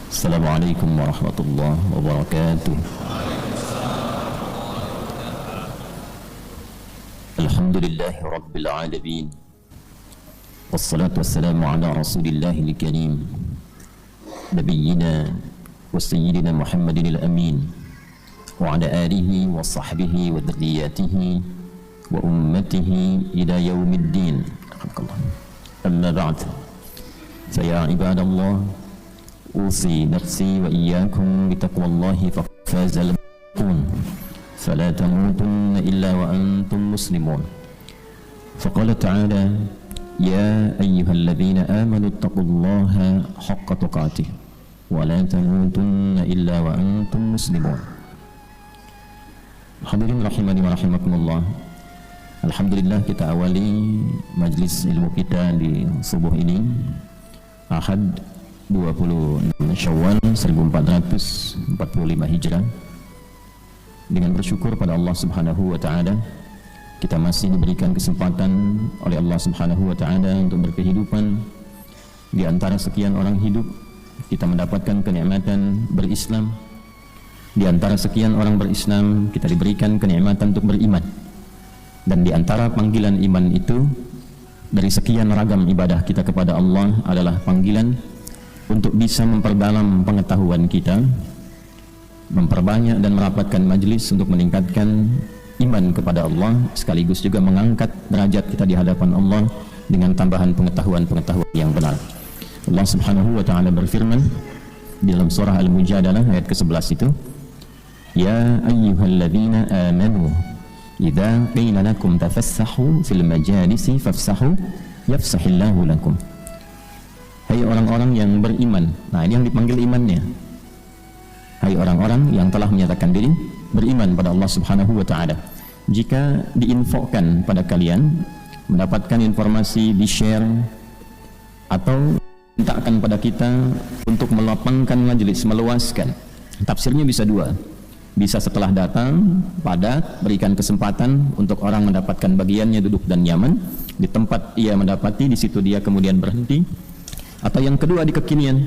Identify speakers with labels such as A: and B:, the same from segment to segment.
A: Assalamualaikum warahmatullahi wabarakatuh. Alhamdulillahi rabbil alamin. Wassalatu wassalamu ala rasulillahil karim Nabiyyina wa sayyidina Muhammadin al-amin wa ala alihi wa sahbihi wa dhurriyyatihi wa ummatihi ila yaumiddin. Amma ba'd. Fa ibadallah, usi nafsi wa iyyakum bitaqwallahi faqad fazal muttaqun fala tamutunna illa wa antum muslimun. Faqala ta'ala ya ayyuhalladzina amanu taqullaha haqqa tuqatih wa la tamutunna illa wa antum muslimun. Hadirin rahimani wa rahimakumullah. Alhamdulillah, kita awali majlis ilmu kita di subuh ini Ahad 26 Syawal 1445 Hijrah. Dengan bersyukur pada Allah Subhanahu wa taala, kita masih diberikan kesempatan oleh Allah Subhanahu wa taala untuk berkehidupan. Di antara sekian orang hidup, kita mendapatkan kenikmatan berislam. Di antara sekian orang berislam, kita diberikan kenikmatan untuk beriman. Dan di antara panggilan iman itu, dari sekian ragam ibadah kita kepada Allah adalah panggilan untuk bisa memperdalam pengetahuan kita, memperbanyak dan merapatkan majlis untuk meningkatkan iman kepada Allah, sekaligus juga mengangkat derajat kita di hadapan Allah dengan tambahan pengetahuan-pengetahuan yang benar. Allah Subhanahu wa taala berfirman di dalam surah Al-Mujadalah ayat ke-11 itu, ya ayyuhalladzina amanu idza qila lakum tafassahu fil majalisi fafsahu yafsahillahu lakum. Hai orang-orang yang beriman. Nah, ini yang dipanggil imannya. Hai orang-orang yang telah menyatakan diri beriman pada Allah Subhanahu wa taala. Jika diinfokan pada kalian, mendapatkan informasi, di-share atau mintakan pada kita untuk melapangkan majelis, meluaskan. Tafsirnya bisa dua. Bisa setelah datang, padat, berikan kesempatan untuk orang mendapatkan bagiannya, duduk dan nyaman di tempat ia mendapati, di situ dia kemudian berhenti. Atau yang kedua di kekinian,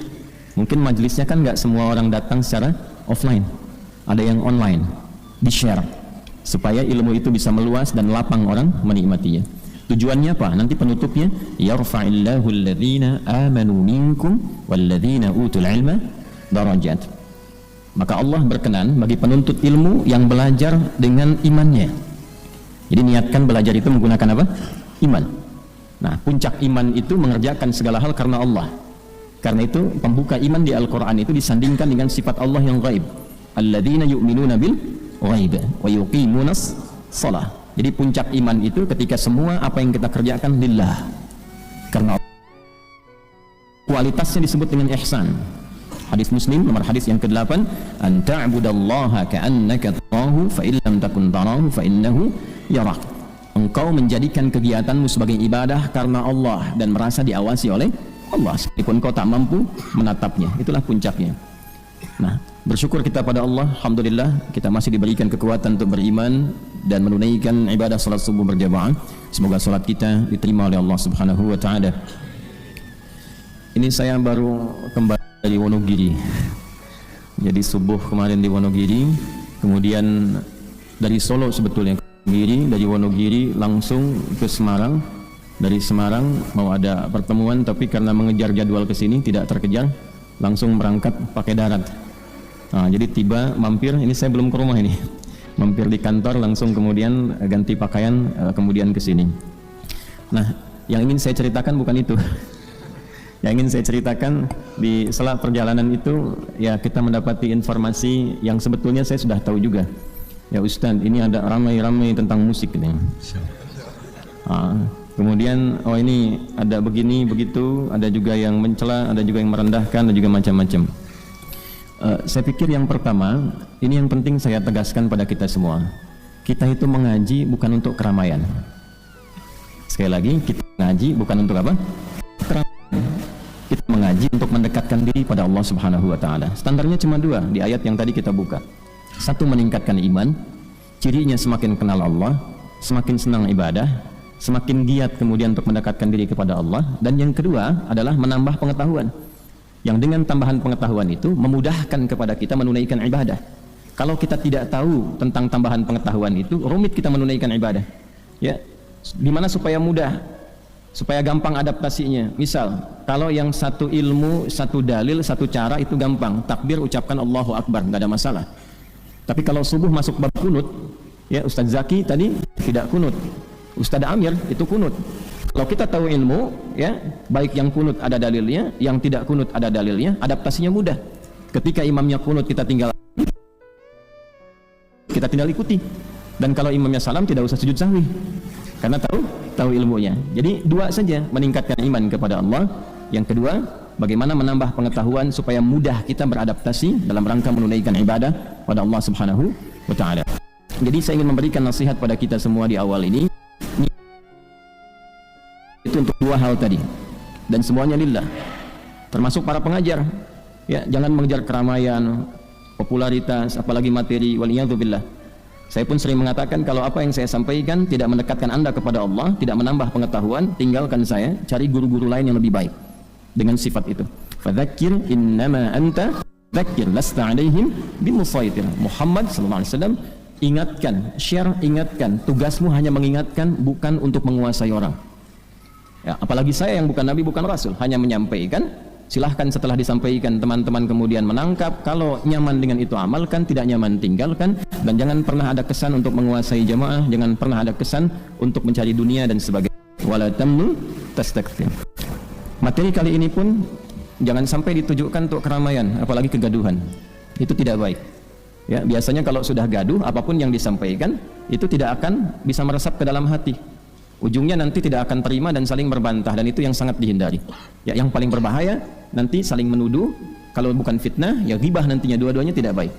A: mungkin majelisnya kan nggak semua orang datang secara offline, ada yang online, di-share supaya ilmu itu bisa meluas dan lapang orang menikmatinya. Tujuannya apa? Nanti penutupnya, yarfa'illahu alladhina amanu minkum walladhina utul ilma darajat. Maka Allah berkenan bagi penuntut ilmu yang belajar dengan imannya. Jadi niatkan belajar itu menggunakan apa? Iman. Nah, puncak iman itu mengerjakan segala hal karena Allah. Karena itu pembuka iman di Al-Quran itu disandingkan dengan sifat Allah yang ghaib. Alladzina yu'minuna bil ghaib wa yuqimunas shalah. Jadi puncak iman itu ketika semua apa yang kita kerjakan lillah, karena Allah. Kualitasnya disebut dengan ihsan. Hadis Muslim nomor hadis yang ke-8, an ta'budallaha ka'annaka tarahu fa illam takun tarahu fa innahu yarak. Engkau menjadikan kegiatanmu sebagai ibadah karena Allah dan merasa diawasi oleh Allah meskipun kau tak mampu menatapnya. Itulah puncaknya. Nah, bersyukur kita pada Allah, alhamdulillah kita masih diberikan kekuatan untuk beriman dan menunaikan ibadah salat subuh berjamaah. Semoga salat kita diterima oleh Allah Subhanahu wa taala. Ini saya baru kembali dari Wonogiri. Jadi subuh kemarin di Wonogiri, kemudian dari Solo sebetulnya dari Wonogiri langsung ke Semarang. Dari Semarang mau ada pertemuan, tapi karena mengejar jadwal ke sini tidak terkejar, langsung berangkat pakai darat. Nah, jadi tiba mampir, ini saya belum ke rumah ini. Mampir di kantor, langsung kemudian ganti pakaian, kemudian ke sini. Nah, yang ingin saya ceritakan bukan itu. Yang ingin saya ceritakan di sela perjalanan itu, ya kita mendapati informasi yang sebetulnya saya sudah tahu juga. Ya Ustaz, ini ada ramai-ramai tentang musik nih. Kemudian ini ada begini begitu, ada juga yang mencela, ada juga yang merendahkan, ada juga macam-macam. Saya pikir yang pertama, ini yang penting saya tegaskan pada kita semua. Kita itu mengaji bukan untuk keramaian. Sekali lagi, kita mengaji bukan untuk apa? Keramaian. Kita mengaji untuk mendekatkan diri pada Allah Subhanahu wa taala. Standarnya cuma dua di ayat yang tadi kita buka. Satu, meningkatkan iman, cirinya semakin kenal Allah, semakin senang ibadah, semakin giat kemudian untuk mendekatkan diri kepada Allah. Dan yang kedua adalah menambah pengetahuan. yang dengan tambahan pengetahuan itu memudahkan kepada kita menunaikan ibadah. Kalau kita tidak tahu tentang tambahan pengetahuan itu, rumit kita menunaikan ibadah. Ya, gimana supaya mudah, supaya gampang adaptasinya? Misal, kalau yang satu ilmu, satu dalil, satu cara itu gampang, takbir ucapkan Allahu Akbar, nggak ada masalah. Tapi kalau subuh masuk bab kunut, ya Ustadz Zaki tadi tidak kunut, Ustadz Amir itu kunut. Kalau kita tahu ilmu, ya baik yang kunut ada dalilnya, yang tidak kunut ada dalilnya, adaptasinya mudah. Ketika imamnya kunut kita tinggal ikuti. Dan kalau imamnya salam tidak usah sujud sahwi, karena tahu ilmunya. Jadi dua saja, meningkatkan iman kepada Allah. Yang kedua, bagaimana menambah pengetahuan supaya mudah kita beradaptasi dalam rangka menunaikan ibadah pada Allah Subhanahu wa taala. Jadi saya ingin memberikan nasihat pada kita semua di awal ini. Itu untuk dua hal tadi, dan semuanya lillah, termasuk para pengajar. Ya, jangan mengejar keramaian, popularitas, apalagi materi. Waliyadzubillah. Saya pun sering mengatakan kalau apa yang saya sampaikan tidak mendekatkan Anda kepada Allah, tidak menambah pengetahuan, tinggalkan saya, cari guru-guru lain yang lebih baik dengan sifat itu. Fadzakir innama anta dzakir lasta 'alaihim bimusaitir. Muhammad sallallahu alaihi wasallam, ingatkan, share, ingatkan. Tugasmu hanya mengingatkan, bukan untuk menguasai orang. Ya, apalagi saya yang bukan nabi, bukan rasul, hanya menyampaikan. Silahkan setelah disampaikan teman-teman kemudian menangkap. Kalau nyaman dengan itu amalkan, tidak nyaman tinggalkan. Dan jangan pernah ada kesan untuk menguasai jamaah, jangan pernah ada kesan untuk mencari dunia dan sebagainya. Wala tamnu tastakthir. Materi kali ini pun jangan sampai ditujukan untuk keramaian, apalagi kegaduhan. Itu tidak baik. Ya, biasanya kalau sudah gaduh, apapun yang disampaikan itu tidak akan bisa meresap ke dalam hati. Ujungnya nanti tidak akan terima dan saling berbantah, dan itu yang sangat dihindari. Ya, yang paling berbahaya nanti saling menuduh. Kalau bukan fitnah, ya ghibah nantinya, dua-duanya tidak baik.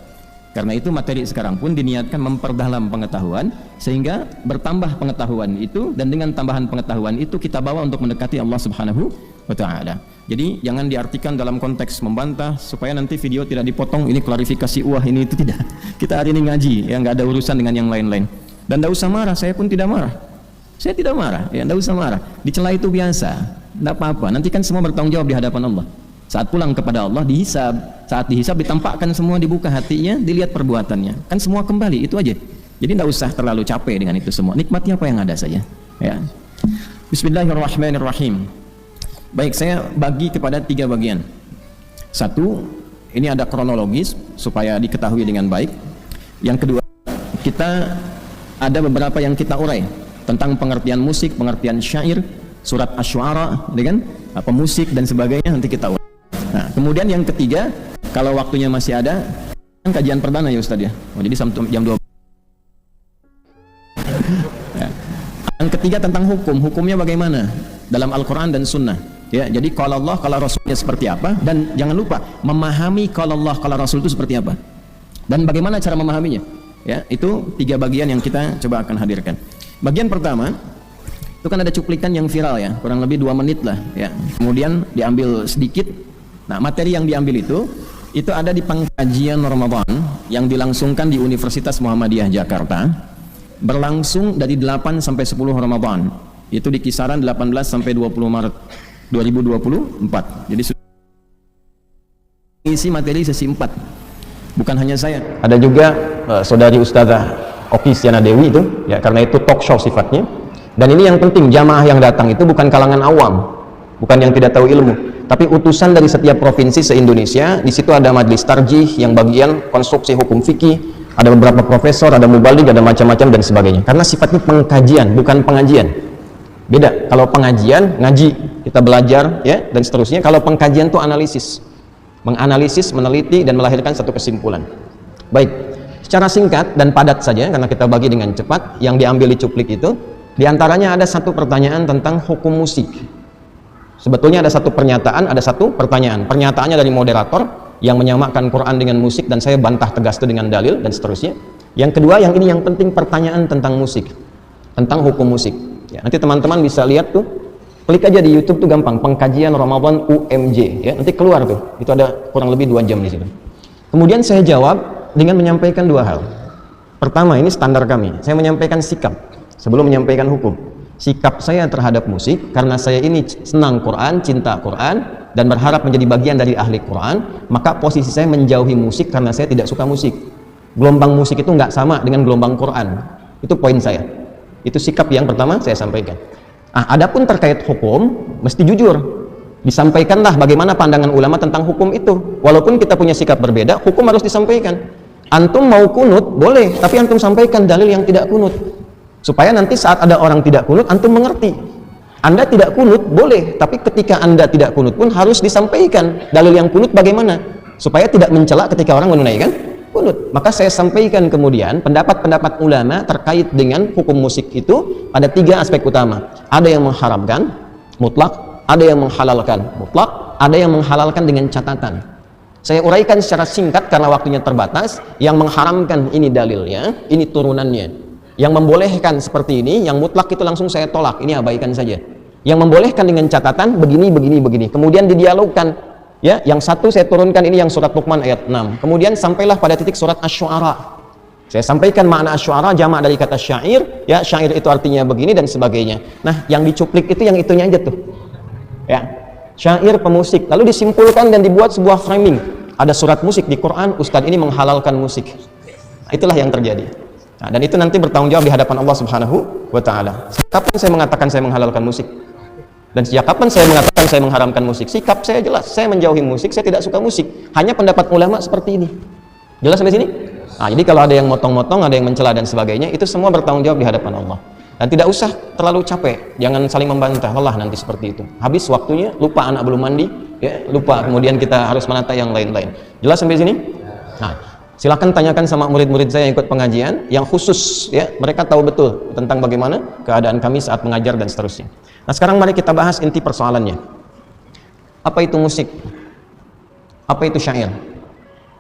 A: Karena itu materi sekarang pun diniatkan memperdalam pengetahuan sehingga bertambah pengetahuan itu, dan dengan tambahan pengetahuan itu kita bawa untuk mendekati Allah Subhanahu wa taala. Jadi jangan diartikan dalam konteks membantah supaya nanti video tidak dipotong, ini klarifikasi ini itu tidak. Kita hari ini ngaji, ya nggak ada urusan dengan yang lain-lain. Dan tidak usah marah, saya pun tidak marah. Saya tidak marah, ya tidak usah marah. Dicela itu biasa, tidak apa-apa. Nanti kan semua bertanggung jawab di hadapan Allah. Saat pulang kepada Allah dihisab, saat dihisab ditampakkan semua, dibuka hatinya, dilihat perbuatannya. Kan semua kembali, itu aja. Jadi tidak usah terlalu capek dengan itu semua. Nikmati apa yang ada saja. Ya. Bismillahirrahmanirrahim. Baik, saya bagi kepada 3 bagian. Satu, ini ada kronologis supaya diketahui dengan baik. Yang kedua, kita ada beberapa yang kita urai tentang pengertian musik, pengertian syair, surat Asy-Syu'ara, kan? Pemusik dan sebagainya, nanti kita urai. Nah, kemudian yang ketiga, kalau waktunya masih ada, kan kajian perdana ya Ustaz ya. Jadi sampai jam 12. Ya. Yang ketiga tentang hukum, hukumnya bagaimana dalam Al-Quran dan Sunnah. Ya, jadi kalau Allah, kalau Rasulnya seperti apa, dan jangan lupa memahami kalau Allah, kalau Rasul itu seperti apa, dan bagaimana cara memahaminya. Ya, itu 3 bagian yang kita coba akan hadirkan. Bagian pertama itu kan ada cuplikan yang viral ya, kurang lebih 2 menit lah ya. Kemudian diambil sedikit. Nah, materi yang diambil itu ada di pengkajian Ramadan yang dilangsungkan di Universitas Muhammadiyah Jakarta, berlangsung dari 8 sampai 10 Ramadan. Itu di kisaran 18 sampai 20 Maret 2024. Jadi isi materi sesi 4. Bukan hanya saya, ada juga saudari Ustazah Oki Stiana Dewi itu ya, karena itu talk show sifatnya. Dan ini yang penting, jamaah yang datang itu bukan kalangan awam, bukan yang tidak tahu ilmu, tapi utusan dari setiap provinsi se-Indonesia. Di situ ada majelis tarjih yang bagian konstruksi hukum fikih, ada beberapa profesor, ada mubaligh, ada macam-macam dan sebagainya. Karena sifatnya pengkajian, bukan pengajian. Beda. Kalau pengajian, ngaji, kita belajar ya dan seterusnya. Kalau pengkajian itu analisis, menganalisis, meneliti dan melahirkan satu kesimpulan. Baik, secara singkat dan padat saja karena kita bagi dengan cepat. Yang diambil di cuplik itu, diantaranya ada satu pertanyaan tentang hukum musik. Sebetulnya ada satu pernyataan, ada satu pertanyaan. Pernyataannya dari moderator yang menyamakan Quran dengan musik, dan saya bantah tegas itu dengan dalil dan seterusnya. Yang kedua, yang ini yang penting, pertanyaan tentang musik, tentang hukum musik. Ya, nanti teman-teman bisa lihat tuh, klik aja di YouTube tuh gampang, pengkajian Ramadan UMJ. Ya, nanti keluar tuh, itu ada kurang lebih 2 jam di situ. Kemudian saya jawab dengan menyampaikan 2 hal. Pertama, ini standar kami. Saya menyampaikan sikap sebelum menyampaikan hukum. Sikap saya terhadap musik, karena saya ini senang Quran, cinta Quran,
B: dan berharap menjadi bagian dari ahli Quran, maka posisi saya menjauhi musik karena saya tidak suka musik. Gelombang musik itu nggak sama dengan gelombang Quran. Itu poin saya. Itu sikap yang pertama saya sampaikan. Adapun terkait hukum, mesti jujur. Disampaikanlah bagaimana pandangan ulama tentang hukum itu. Walaupun kita punya sikap berbeda, hukum harus disampaikan. Antum mau kunut, boleh, tapi antum sampaikan dalil yang tidak kunut. Supaya nanti saat ada orang tidak kunut, antum mengerti. Anda tidak kunut, boleh, tapi ketika Anda tidak kunut pun harus disampaikan dalil yang kunut bagaimana, supaya tidak mencela ketika orang menunaikan kunut. Maka saya sampaikan kemudian pendapat-pendapat ulama terkait dengan hukum musik itu ada 3 aspek utama. Ada yang mengharamkan mutlak, ada yang menghalalkan mutlak, ada yang menghalalkan dengan catatan. Saya uraikan secara singkat karena waktunya terbatas. Yang mengharamkan ini dalilnya, ini turunannya. Yang membolehkan seperti ini, yang mutlak itu langsung saya tolak, ini abaikan saja. Yang membolehkan dengan catatan begini, begini, begini. Kemudian didialogkan, ya. Yang satu saya turunkan ini yang surat Luqman ayat 6. Kemudian sampailah pada titik surat Asy-Syu'ara. Saya sampaikan makna Asy-Syu'ara jamak dari kata syair, ya. Syair itu artinya begini dan sebagainya. Nah, yang dicuplik itu yang itunya aja tuh. Ya. Syair pemusik. Lalu disimpulkan dan dibuat sebuah framing. Ada surat musik di Quran, ustadz ini menghalalkan musik. Itulah yang terjadi. Nah, dan itu nanti bertanggung jawab di hadapan Allah Subhanahu wa Ta'ala. Kapan saya mengatakan saya menghalalkan musik? Dan sejak kapan saya mengatakan saya mengharamkan musik? Sikap saya jelas, saya menjauhi musik, saya tidak suka musik. Hanya pendapat ulama seperti ini. Jelas sampai sini? Nah, jadi kalau ada yang motong-motong, ada yang mencela dan sebagainya, itu semua bertanggung jawab di hadapan Allah. Dan tidak usah terlalu capek, jangan saling membantah, lelah nanti seperti itu. Habis waktunya, lupa anak belum mandi, ya, lupa kemudian kita harus menata yang lain-lain. Jelas sampai sini? Nah, silakan tanyakan sama murid-murid saya yang ikut pengajian, yang khusus, ya, mereka tahu betul tentang bagaimana keadaan kami saat mengajar dan seterusnya. Nah, sekarang mari kita bahas inti persoalannya. Apa itu musik? Apa itu syair?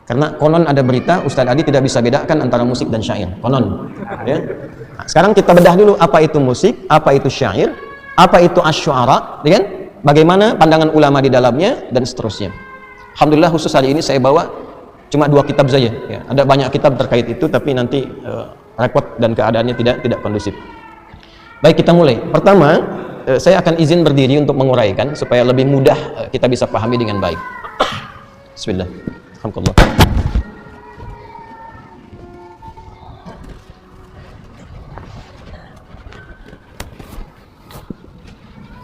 B: Karena konon ada berita Ustadz Adi tidak bisa bedakan antara musik dan syair. Konon, ya. Nah, sekarang kita bedah dulu apa itu musik, apa itu syair, apa itu asy-syu'ara, ya kan? Bagaimana pandangan ulama di dalamnya dan seterusnya. Alhamdulillah khusus hari ini saya bawa cuma 2 kitab saja, ya. Ada banyak kitab terkait itu, tapi nanti repot dan keadaannya tidak kondusif. Baik, kita mulai. Pertama, saya akan izin berdiri untuk menguraikan supaya lebih mudah kita bisa pahami dengan baik. Bismillah. Alhamdulillah.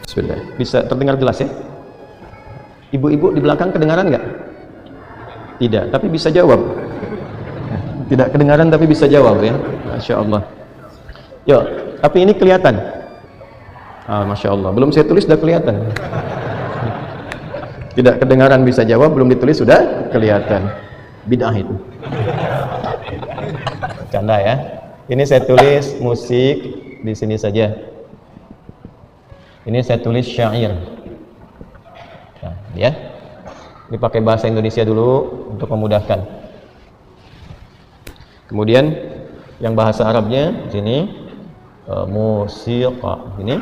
B: Bismillah. Bisa terdengar jelas ya? Ibu-ibu di belakang kedengaran nggak? Tidak, tapi bisa jawab. Tidak kedengaran tapi bisa jawab, ya. Masya Allah. Yo, tapi ini kelihatan. Masya Allah. Belum saya tulis sudah kelihatan. Tidak kedengaran bisa jawab, belum ditulis sudah kelihatan. Bid'ah itu. Canda ya. Ini saya tulis musik di sini saja. Ini saya tulis syair. Nah, ya. Ini pakai bahasa Indonesia dulu untuk memudahkan. Kemudian yang bahasa Arabnya sini musiqa ini.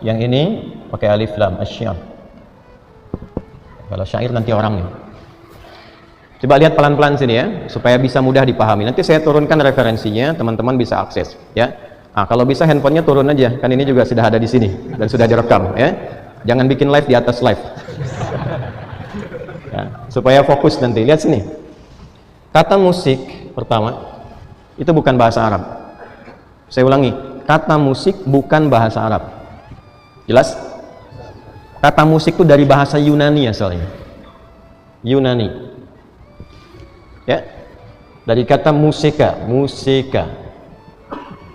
B: Yang ini pakai alif lam asy-syair. Kalau syair nanti orangnya. Coba lihat pelan-pelan sini ya supaya bisa mudah dipahami. Nanti saya turunkan referensinya, teman-teman bisa akses ya. Nah, kalau bisa handphonenya turun aja, kan ini juga sudah ada di sini dan sudah direkam ya. Jangan bikin live di atas live. Ya, supaya fokus nanti. Lihat sini. Kata musik pertama itu bukan bahasa Arab. Saya ulangi, kata musik bukan bahasa Arab. Jelas? Kata musik itu dari bahasa Yunani asalnya. Yunani. Ya. Dari kata musika, musika.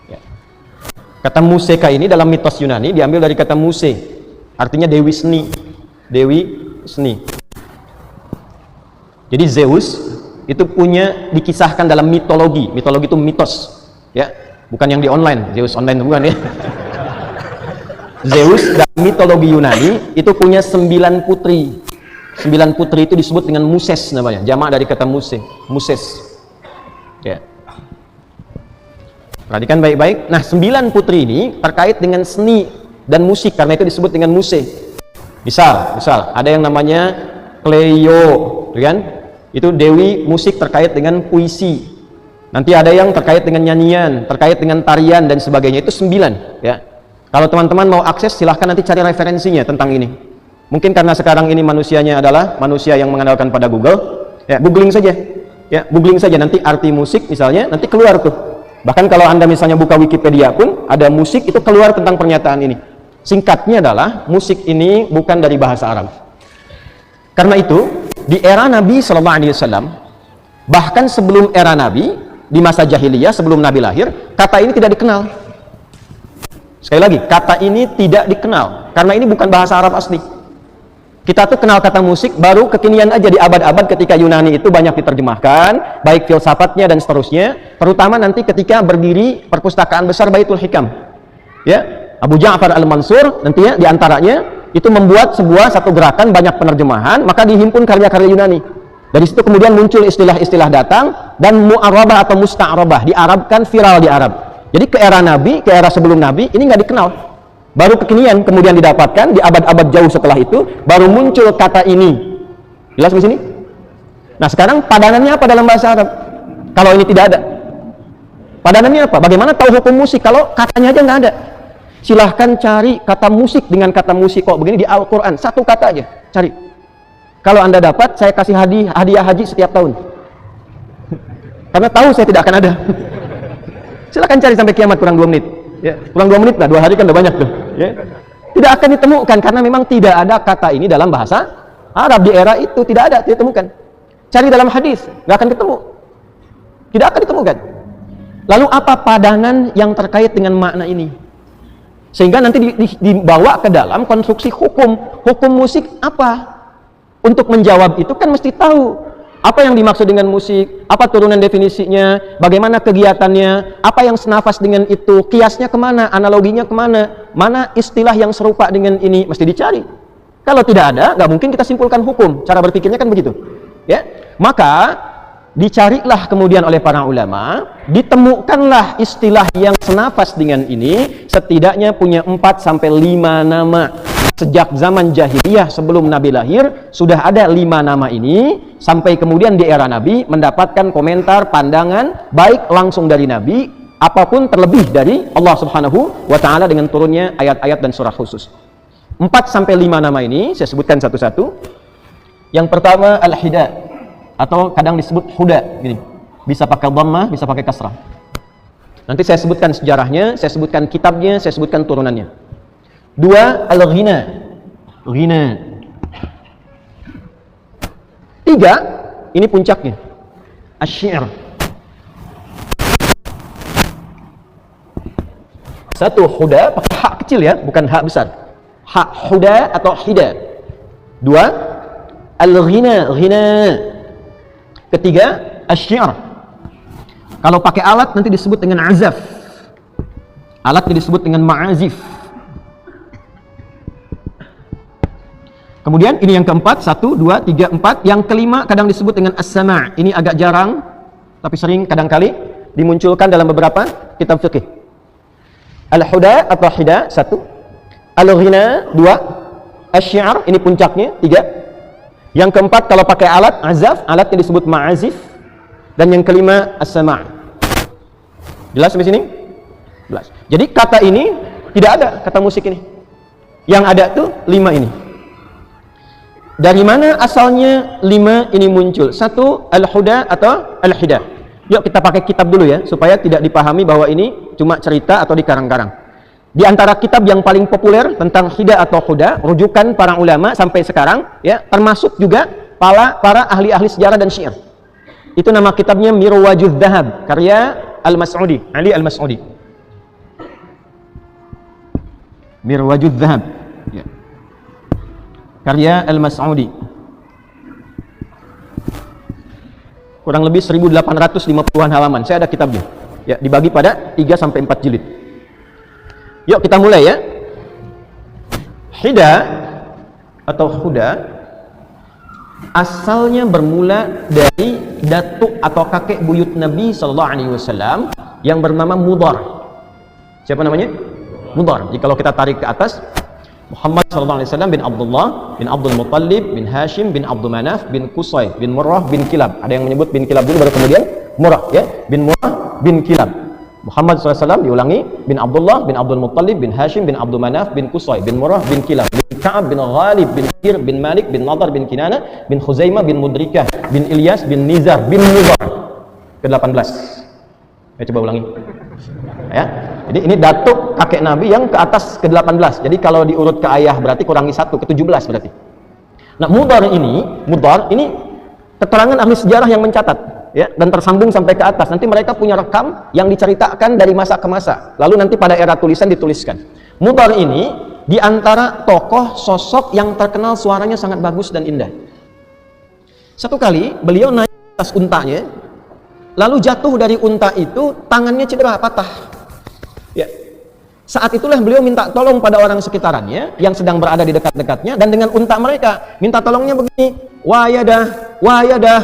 B: Ya. Kata musika ini dalam mitos Yunani diambil dari kata muse. Artinya dewi seni. Dewi seni. Jadi Zeus itu punya dikisahkan dalam mitologi. Mitologi itu mitos, ya, bukan yang di online. Zeus online bukan ya. Zeus dalam mitologi Yunani itu punya 9 putri. 9 putri itu disebut dengan Muses namanya. Jamak dari kata muse, Muses. Ya. Perhatikan baik-baik. Nah, 9 putri ini terkait dengan seni dan musik karena itu disebut dengan muse. Misal ada yang namanya Cleo, kan? Itu dewi musik terkait dengan puisi. Nanti ada yang terkait dengan nyanyian, terkait dengan tarian dan sebagainya. Itu 9 ya. Kalau teman-teman mau akses silahkan nanti cari referensinya tentang ini Mungkin karena sekarang ini manusianya adalah manusia yang mengandalkan pada Google, ya googling saja, ya googling saja nanti arti musik misalnya, nanti keluar tuh. Bahkan kalau Anda misalnya buka Wikipedia pun ada musik itu keluar tentang pernyataan ini. Singkatnya adalah musik ini bukan dari bahasa Arab. Karena itu di era Nabi SAW, bahkan sebelum era Nabi, di masa jahiliyah sebelum Nabi lahir, kata ini tidak dikenal. Sekali lagi, kata ini tidak dikenal karena ini bukan bahasa Arab asli. Kita tuh kenal kata musik baru kekinian aja di abad-abad ketika Yunani itu banyak diterjemahkan, baik filsafatnya dan seterusnya, terutama nanti ketika berdiri perpustakaan besar Baitul Hikam. Ya, Abu Ja'far Al-Mansur nantinya diantaranya itu membuat satu gerakan banyak penerjemahan, maka dihimpun karya-karya Yunani. Dari situ kemudian muncul istilah-istilah datang dan mu'arabah atau musta'arabah, diarabkan, viral di Arab. Jadi ke era Nabi, ke era sebelum Nabi ini nggak dikenal. Baru kekinian kemudian didapatkan di abad-abad jauh setelah itu baru muncul kata ini. Jelas di sini? Nah, sekarang padanannya apa dalam bahasa Arab? Kalau ini tidak ada. Padanannya apa? Bagaimana tahu hukum musik kalau katanya aja nggak ada? Silahkan cari kata musik dengan kata musik kok begini di Al-Qur'an, satu kata aja, cari. Kalau Anda dapat, saya kasih hadiah haji setiap tahun. Karena tahu saya tidak akan ada. Silahkan cari sampai kiamat kurang 2 menit. Ya, kurang 2 menit lah, 2 hari kan udah banyak tuh. Ya. Tidak akan ditemukan karena memang tidak ada kata ini dalam bahasa Arab di era itu, tidak ada, tidak ditemukan. Cari dalam hadis, nggak akan ketemu. Tidak akan ditemukan. Lalu apa padanan yang terkait dengan makna ini? Sehingga nanti dibawa ke dalam konstruksi hukum. Hukum musik apa? Untuk menjawab itu kan mesti tahu apa yang dimaksud dengan musik, apa turunan definisinya, bagaimana kegiatannya, apa yang senafas dengan itu, kiasnya kemana, analoginya kemana, mana istilah yang serupa dengan ini, mesti dicari. Kalau tidak ada, nggak mungkin kita simpulkan hukum. Cara berpikirnya kan begitu. Ya, maka dicarilah kemudian oleh para ulama, ditemukanlah istilah yang senafas dengan ini, setidaknya punya 4 sampai 5 nama. Sejak zaman jahiliyah sebelum Nabi lahir sudah ada 5 nama ini, sampai kemudian di era Nabi mendapatkan komentar, pandangan baik langsung dari Nabi apapun terlebih dari Allah Subhanahu wa taala dengan turunnya ayat-ayat dan surah khusus. 4 sampai 5 nama ini saya sebutkan satu-satu. Yang pertama al-hida atau kadang disebut huda, gini. Bisa pakai dhammah, bisa pakai kasrah. Nanti saya sebutkan sejarahnya, saya sebutkan kitabnya, saya sebutkan turunannya. 2 al-ghina, ghina. 3 ini puncaknya, asy-syi'r. 1 huda pakai hak kecil ya, bukan hak besar. Hak huda atau hida. 2 al-ghina, ghina. 3 asy-syi'r. Kalau pakai alat nanti disebut dengan azaf. Alatnya disebut dengan ma'azif. Kemudian ini yang keempat, 1, 2, 3, 4. Yang kelima kadang disebut dengan as-sama'. Ini agak jarang, tapi sering kadang-kali dimunculkan dalam beberapa kitab fikih. Al-huda atau hida, 1. Al-ghina, 2. Asy-syi'r, ini puncaknya, 3. Yang keempat kalau pakai alat, azaf, alatnya disebut ma'azif. Dan yang kelima, as-sama'. Jelas di sini? Jelas. Jadi kata ini tidak ada, kata musik ini. Yang ada tuh 5 ini. Dari mana asalnya 5 ini muncul? 1 al-huda atau al-hida. Yuk kita pakai kitab dulu ya, supaya tidak dipahami bahwa ini cuma cerita atau dikarang-karang. Di antara kitab yang paling populer tentang hida atau huda, rujukan para ulama sampai sekarang, ya, termasuk juga para ahli-ahli sejarah dan syair. Itu nama kitabnya Mirwajudz Dzahab, karya Al-Mas'udi, Ali Al-Mas'udi. Mirwajudz Dzahab. Ya. Karya Al-Mas'udi. Kurang lebih 1850-an halaman. Saya ada kitabnya. Ya, dibagi pada 3 sampai 4 jilid. Yuk kita mulai ya. Hida atau huda asalnya bermula dari datuk atau kakek buyut Nabi SAW yang bernama Mudhar. Siapa namanya? Mudhar. Jadi kalau kita tarik ke atas, Muhammad SAW bin Abdullah bin Abdul Muttalib bin Hashim bin Abdul Manaf bin Qusay bin Murrah bin Kilab. Ada yang menyebut bin Kilab dulu baru kemudian Murrah, ya, bin Murrah bin Kilab. Muhammad SAW diulangi bin Abdullah bin Abdul Muttalib bin Hashim bin Abdul Manaf bin Qusay bin Murrah bin Kilab bin Ka'ab bin Ghalib bin Hir bin Malik bin Nadar bin Kinana bin Khuzaimah bin Mudrikah bin Ilyas bin Nizar bin Mudar. Ke-18. Saya coba ulangi. Ya. Jadi ini datuk kakek Nabi yang ke atas ke-18. Jadi kalau diurut ke ayah berarti kurangi 1, ke-17 berarti. Nah, Mudar ini keterangan ahli sejarah yang mencatat, ya, dan tersambung sampai ke atas. Nanti mereka punya rekam yang diceritakan dari masa ke masa. Lalu nanti pada era tulisan dituliskan. Mudar ini di antara tokoh sosok yang terkenal suaranya sangat bagus dan indah. Satu kali beliau naik atas untanya, lalu jatuh dari unta itu, tangannya cedera, patah. Ya. Saat itulah beliau minta tolong pada orang sekitarannya yang sedang berada di dekat-dekatnya, dan dengan unta mereka minta tolongnya begini, wa yadah,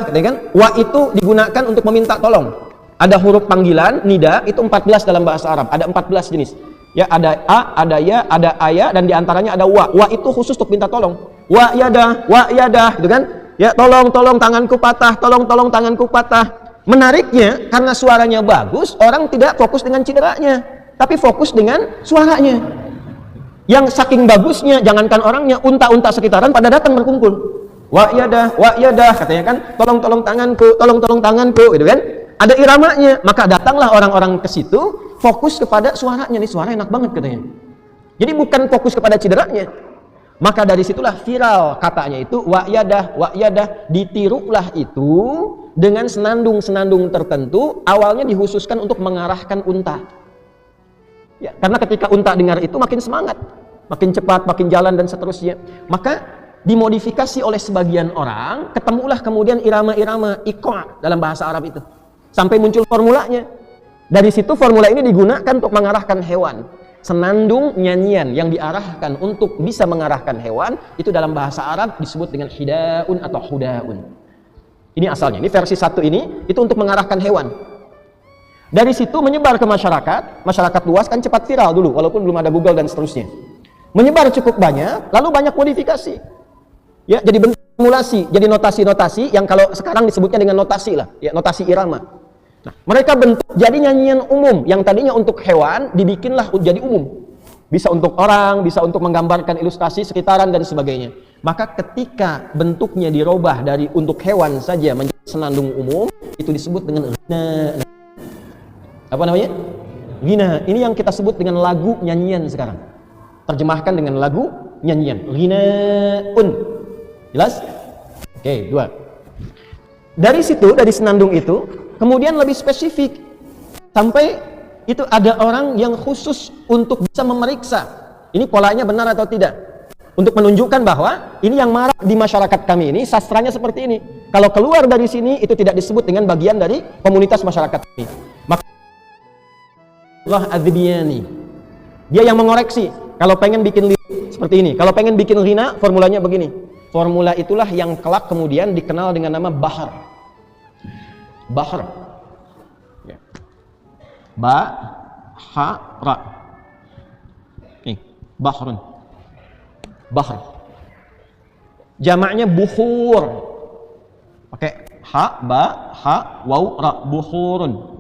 B: kan? Wa itu digunakan untuk meminta tolong. Ada huruf panggilan nida itu 14 dalam bahasa Arab, ada 14 jenis. Ya, ada a, ada ya, ada aya, dan diantaranya ada wa. Wa itu khusus untuk minta tolong. Wa yadah, gitu kan? Ya, tolong tanganku patah, tolong tanganku patah. Menariknya, karena suaranya bagus, orang tidak fokus dengan cederanya, tapi fokus dengan suaranya. Yang saking bagusnya, jangankan orangnya, unta-unta sekitaran pada datang berkumpul. Wa yadah, katanya kan, tolong tanganku, gitu kan? Ada iramanya, maka datanglah orang-orang ke situ, fokus kepada suaranya. Nih suara enak banget katanya. Jadi bukan fokus kepada cederanya. Maka dari situlah viral katanya itu wa yadah, ditirulah itu dengan senandung-senandung tertentu, awalnya dikhususkan untuk mengarahkan unta. Ya, karena ketika unta dengar itu makin semangat, makin cepat, makin jalan dan seterusnya. Maka dimodifikasi oleh sebagian orang, ketemulah kemudian irama-irama iqa dalam bahasa Arab itu. Sampai muncul formulanya. Dari situ formula ini digunakan untuk mengarahkan hewan. Senandung nyanyian yang diarahkan untuk bisa mengarahkan hewan itu dalam bahasa Arab disebut dengan hidaun atau hudaun. Ini asalnya. Ini versi 1 ini itu untuk mengarahkan hewan. Dari situ menyebar ke masyarakat luas, kan cepat viral dulu walaupun belum ada Google dan seterusnya. Menyebar cukup banyak, lalu banyak modifikasi. Ya, jadi bentuk formulasi, jadi notasi-notasi yang kalau sekarang disebutnya dengan notasi lah, ya, notasi irama. Nah, mereka bentuk jadi nyanyian umum yang tadinya untuk hewan dibikinlah jadi umum. Bisa untuk orang, bisa untuk menggambarkan ilustrasi sekitaran dan sebagainya. Maka ketika bentuknya dirubah dari untuk hewan saja menjadi senandung umum, itu disebut dengan ghina. Apa namanya? Ghina. Ini yang kita sebut dengan lagu nyanyian sekarang. Terjemahkan dengan lagu nyanyian. Ghinaun. Jelas? Oke, 2. Dari situ, dari senandung itu, kemudian lebih spesifik. Sampai itu ada orang yang khusus untuk bisa memeriksa ini polanya benar atau tidak. Untuk menunjukkan bahwa ini yang marak di masyarakat kami ini, sastranya seperti ini. Kalau keluar dari sini, itu tidak disebut dengan bagian dari komunitas masyarakat kami. Maka Allah Adzibiyani, dia yang mengoreksi. Kalau pengen bikin seperti ini, kalau pengen bikin ghina, formulanya begini. Formula itulah yang kelak kemudian dikenal dengan nama bahar. Bahar. Ya. Ba, ha, ra. Nih, bahrun. Bahr. Jamaknya bukhur. Pakai ha, ba, ha, waw, ra, bukhurun.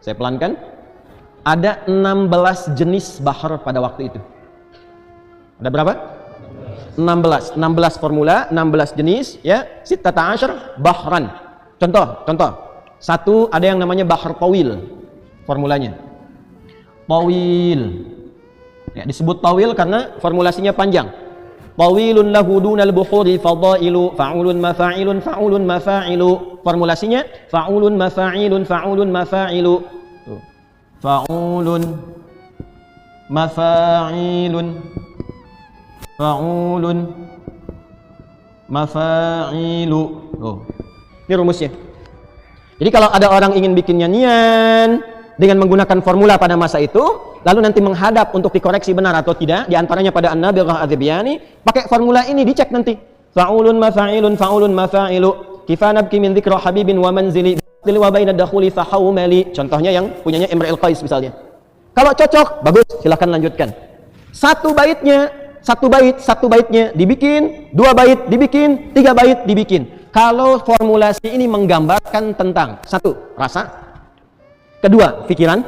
B: Saya pelankan. Ada 16 jenis bahar pada waktu itu. Ada berapa? 16 formula, 16 jenis, ya. Sittata asyar bahran. Contoh. Satu, ada yang namanya bahar tawil. Formulanya. Tawil. Ya, disebut tawil karena formulasinya panjang. Tawilun lahu dunal bukhuri fadailu fa'ulun mafa'ilu. Formulasinya fa'ulun mafa'ilun. Fa'ulun mafa'ilu. Oh. Ini rumusnya. Jadi kalau ada orang ingin bikin nyanyian dengan menggunakan formula pada masa itu, lalu nanti menghadap untuk dikoreksi benar atau tidak, diantaranya pada An-Nabirah Adzibiyani, pakai formula ini dicek nanti. Fa'ulun mafa'ilu. Kifanabki min dzikra habibin wa manzili wa baina dakhuli fahawmali. Contohnya yang punyanya Imrul Qais misalnya. Kalau cocok, bagus, silakan lanjutkan. Satu baitnya dibikin, 2 bait dibikin, 3 bait dibikin. Kalau formulasi ini menggambarkan tentang 1, rasa, 2, pikiran,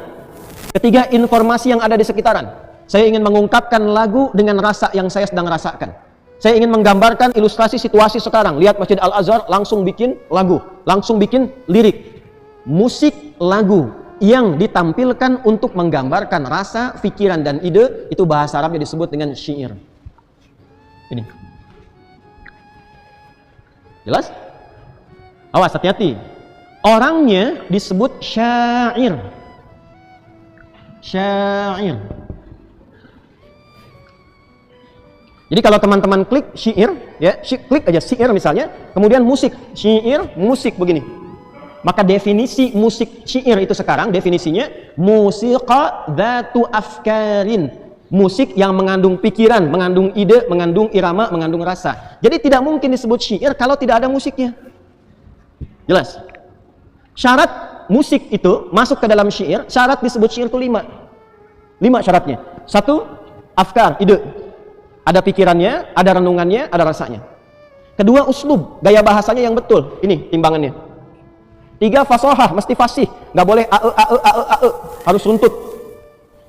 B: 3, informasi yang ada di sekitaran. Saya ingin mengungkapkan lagu dengan rasa yang saya sedang rasakan. Saya ingin menggambarkan ilustrasi situasi sekarang. Lihat Masjid Al-Azhar, langsung bikin lagu, langsung bikin lirik. Musik lagu yang ditampilkan untuk menggambarkan rasa, pikiran, dan ide, itu bahasa Arabnya disebut dengan syair. Ini. Jelas? Awas, hati-hati. Orangnya disebut syair. Syair. Jadi kalau teman-teman klik syair, ya, klik aja syair misalnya, kemudian musik, syair, musik begini. Maka definisi musik syair itu sekarang definisinya musiqa dzatu afkarin. Musik yang mengandung pikiran, mengandung ide, mengandung irama, mengandung rasa. Jadi tidak mungkin disebut syair kalau tidak ada musiknya. Jelas? Syarat musik itu masuk ke dalam syair, syarat disebut syair itu 5. 5 syaratnya. 1, afkar, ide. Ada pikirannya, ada renungannya, ada rasanya. Kedua, uslub, gaya bahasanya yang betul. Ini timbangannya. 3, fasohah, mesti fasih, nggak boleh ae, harus runtut.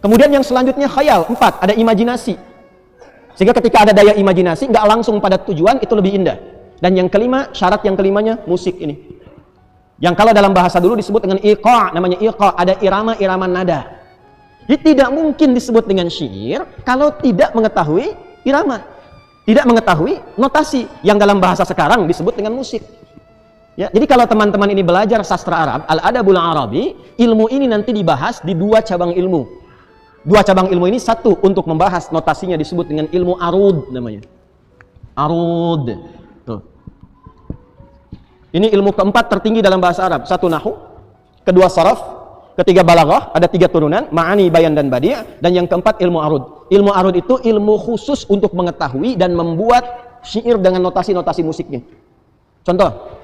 B: Kemudian yang selanjutnya khayal. 4, ada imajinasi. Sehingga ketika ada daya imajinasi, nggak langsung pada tujuan, itu lebih indah. Dan yang kelima, syarat yang kelimanya, musik ini. Yang kalau dalam bahasa dulu disebut dengan iqa', namanya iqa', ada irama-irama nada. Jadi tidak mungkin disebut dengan syair kalau tidak mengetahui irama, tidak mengetahui notasi yang dalam bahasa sekarang disebut dengan musik. Ya, jadi kalau teman-teman ini belajar sastra Arab, Al-Adabul Arabi, ilmu ini nanti dibahas di 2 cabang ilmu. 2 cabang ilmu ini, satu untuk membahas notasinya disebut dengan ilmu arud namanya. Arud. Tuh. Ini ilmu keempat tertinggi dalam bahasa Arab. 1 nahwu, kedua saraf, ketiga balaghah, ada 3 turunan, ma'ani, bayan, dan badi', dan yang keempat ilmu arud. Ilmu arud itu ilmu khusus untuk mengetahui dan membuat syair dengan notasi-notasi musiknya. Contoh,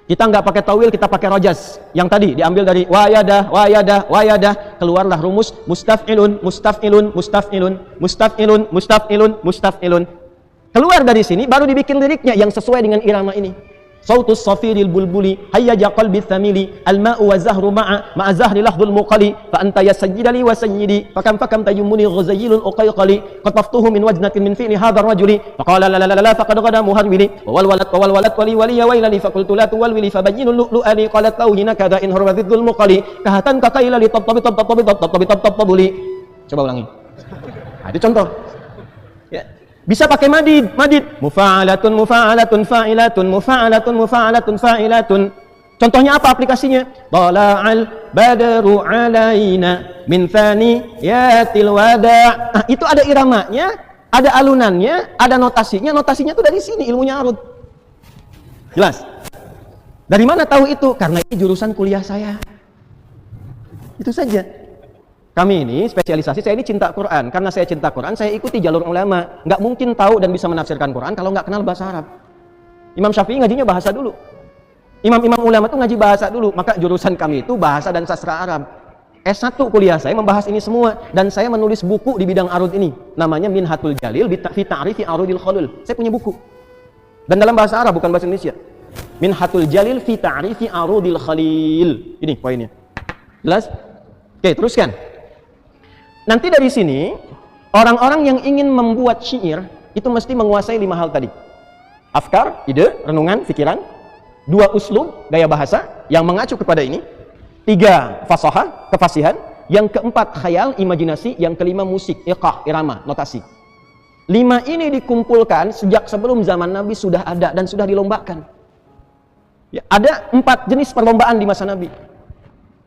B: kita nggak pakai tawil, kita pakai rojas. Yang tadi diambil dari wayadah, wayadah, wayadah, keluarlah rumus mustaf'ilun, mustaf'ilun, mustaf'ilun, mustaf'ilun, mustaf'ilun, mustaf'ilun. Keluar dari sini baru dibikin liriknya yang sesuai dengan irama ini. Sautus safiril bulbuli hayyaja qalbi thamili alma'u wa zahru ma'a zahri lahdul muqali fa anta ya sayyidali wa sayyidi fakam tayyumuni ghazayilun uqayqali qataftuhu min wajnatin min fi'li hadha ar-rajuli faqala la la la la faqad ghada muharwili wa wal walat wali wali ya wailani faqultu la tuwalwili fabayyinu lu'lu'ani qalat tawhina kadha in harwa dhiddul muqali kahatan kaqaila li tabtabuli. Coba ulangi. Nah, itu contoh. Ya. Bisa pakai madid, mufa'alatun, mufa'alatun, fa'ilatun, mufa'alatun, mufa'alatun, fa'ilatun. Contohnya apa aplikasinya? Tala'al badru alaina min thaniyatil wada'. Nah, itu ada iramanya, ada alunannya, ada notasinya. Notasinya itu dari sini ilmunya arud. Jelas? Dari mana tahu itu? Karena ini jurusan kuliah saya. Itu saja. Kami ini spesialisasi, saya ini cinta Quran. Karena saya cinta Quran, saya ikuti jalur ulama. Nggak mungkin tahu dan bisa menafsirkan Quran kalau nggak kenal bahasa Arab. Imam Syafi'i ngajinya bahasa dulu. Imam-imam ulama itu ngaji bahasa dulu. Maka jurusan kami itu bahasa dan sastra Arab. S1 kuliah saya membahas ini semua. Dan saya menulis buku di bidang arud ini. Namanya Minhatul Jalil fi Ta'rifi Arudil Khalil. Saya punya buku. Dan dalam bahasa Arab, bukan bahasa Indonesia. Minhatul Jalil fi Ta'rifi Arudil Khalil. Ini poinnya. Jelas? Oke, teruskan. Nanti dari sini, orang-orang yang ingin membuat syair, itu mesti menguasai 5 hal tadi. Afkar, ide, renungan, pikiran. 2, uslub, gaya bahasa, yang mengacu kepada ini. 3, fasahah, kefasihan. Yang keempat, khayal, imajinasi. Yang kelima, musik, iqah, irama, notasi. 5 ini dikumpulkan sejak sebelum zaman Nabi sudah ada dan sudah dilombakan. Ya, ada 4 jenis perlombaan di masa Nabi.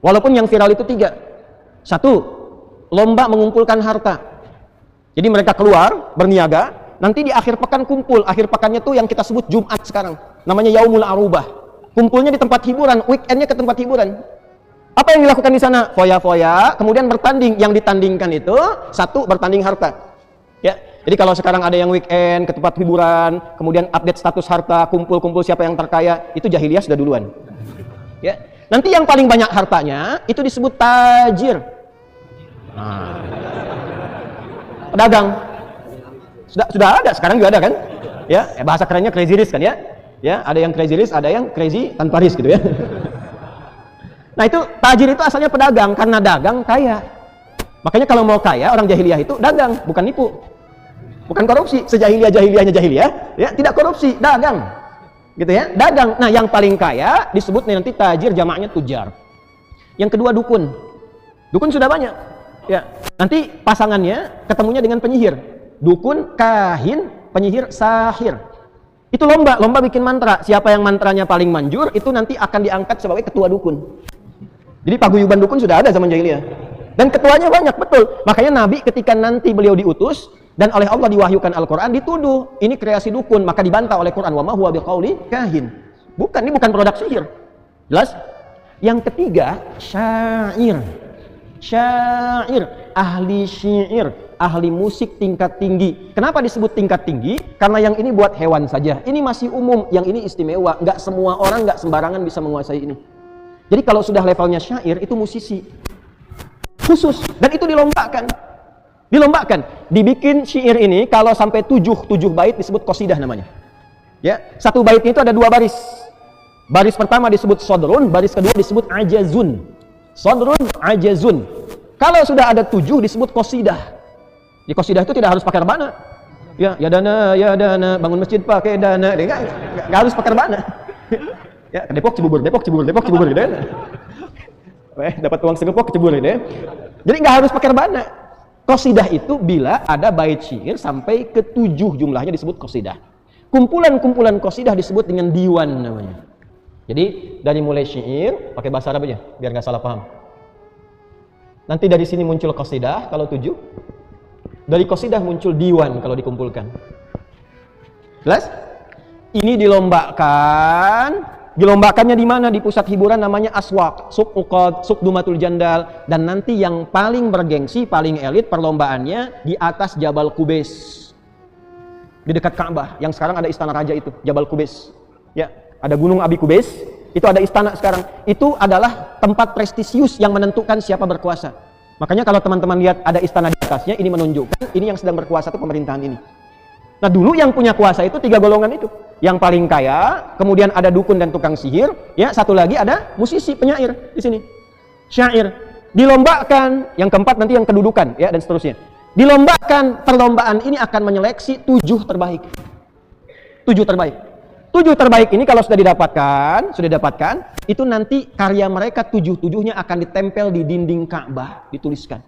B: Walaupun yang viral itu 3. 1, lomba mengumpulkan harta. Jadi mereka keluar berniaga, nanti di akhir pekan kumpul. Akhir pekannya tuh yang kita sebut Jumat sekarang, namanya Yaumul Arubah. Kumpulnya di tempat hiburan, weekendnya ke tempat hiburan. Apa yang dilakukan di sana? Foya-foya, kemudian bertanding. Yang ditandingkan itu 1, bertanding harta. Ya, jadi kalau sekarang ada yang weekend ke tempat hiburan, kemudian update status harta, kumpul-kumpul siapa yang terkaya, itu jahiliyah sudah duluan. Ya, nanti yang paling banyak hartanya itu disebut tajir. Nah. Pedagang sudah ada, sekarang juga ada kan ya, bahasa kerennya crazy rich kan ya, ada yang crazy rich, ada yang crazy tanpa risk gitu ya. Nah, itu tajir itu asalnya pedagang, karena dagang kaya. Makanya kalau mau kaya, orang jahiliyah itu dagang, bukan nipu. Bukan korupsi. Sejahiliyah-jahiliyahnya jahiliyah, ya, tidak korupsi, dagang. Gitu ya, dagang. Nah, yang paling kaya disebut nanti tajir, jamaknya tujar. Yang kedua dukun. Dukun sudah banyak. Ya, nanti pasangannya ketemunya dengan penyihir. Dukun, kahin, penyihir, sahir. Itu lomba bikin mantra. Siapa yang mantranya paling manjur, itu nanti akan diangkat sebagai ketua dukun. Jadi paguyuban dukun sudah ada zaman jahiliyah. Dan ketuanya banyak, betul. Makanya Nabi ketika nanti beliau diutus dan oleh Allah diwahyukan Al-Quran, dituduh ini kreasi dukun, maka dibantah oleh Quran, wa ma huwa biqauli kahin. Bukan, ini bukan produk sihir. Jelas? Yang ketiga, syair. Syair, ahli syair, ahli musik tingkat tinggi. Kenapa disebut tingkat tinggi? Karena yang ini buat hewan saja. Ini masih umum, yang ini istimewa. Nggak semua orang, nggak sembarangan bisa menguasai ini. Jadi kalau sudah levelnya syair, itu musisi khusus, dan itu dilombakan. Dibikin syair ini kalau sampai 7 bait disebut qasidah namanya. Ya, satu baitnya itu ada 2 baris. Baris pertama disebut sodrun, baris kedua disebut ajazun. Sodrun, ajazun. Kalau sudah ada 7 disebut qasidah. Di qasidah itu tidak harus pakai rebana. Ya dana, bangun masjid pakai dana. Nggak harus pakai rebana. Ya, Depok Cibubur gitu ya. Dapat uang segepok kecebur gitu ya. Jadi nggak harus pakai rebana. Qasidah itu bila ada bait syair sampai ke 7 jumlahnya disebut qasidah. Kumpulan-kumpulan qasidah disebut dengan diwan namanya. Jadi dari mulai syair pakai bahasa Arab aja biar nggak salah paham. Nanti dari sini muncul qasidah kalau 7. Dari qasidah muncul diwan kalau dikumpulkan. Jelas? Ini dilombakan. Dilombakannya di mana? Di pusat hiburan namanya aswaq, suq uqad, suq dumatul jandal, dan nanti yang paling bergengsi, paling elit perlombaannya di atas Jabal Qubais. Di dekat Ka'bah yang sekarang ada istana raja itu, Jabal Qubais. Ya, ada Gunung Abi Qubais, itu ada istana sekarang. Itu adalah tempat prestisius yang menentukan siapa berkuasa. Makanya kalau teman-teman lihat ada istana di atasnya, ini menunjukkan ini yang sedang berkuasa itu pemerintahan ini. Nah, dulu yang punya kuasa itu 3 golongan itu. Yang paling kaya, kemudian ada dukun dan tukang sihir, ya, satu lagi ada musisi, penyair di sini. Syair. Dilombakan, yang keempat nanti yang kedudukan, ya, dan seterusnya. Dilombakan, perlombaan ini akan menyeleksi 7 terbaik. 7 terbaik. 7 terbaik ini kalau sudah didapatkan, itu nanti karya mereka 7-7-nya akan ditempel di dinding Ka'bah, dituliskan.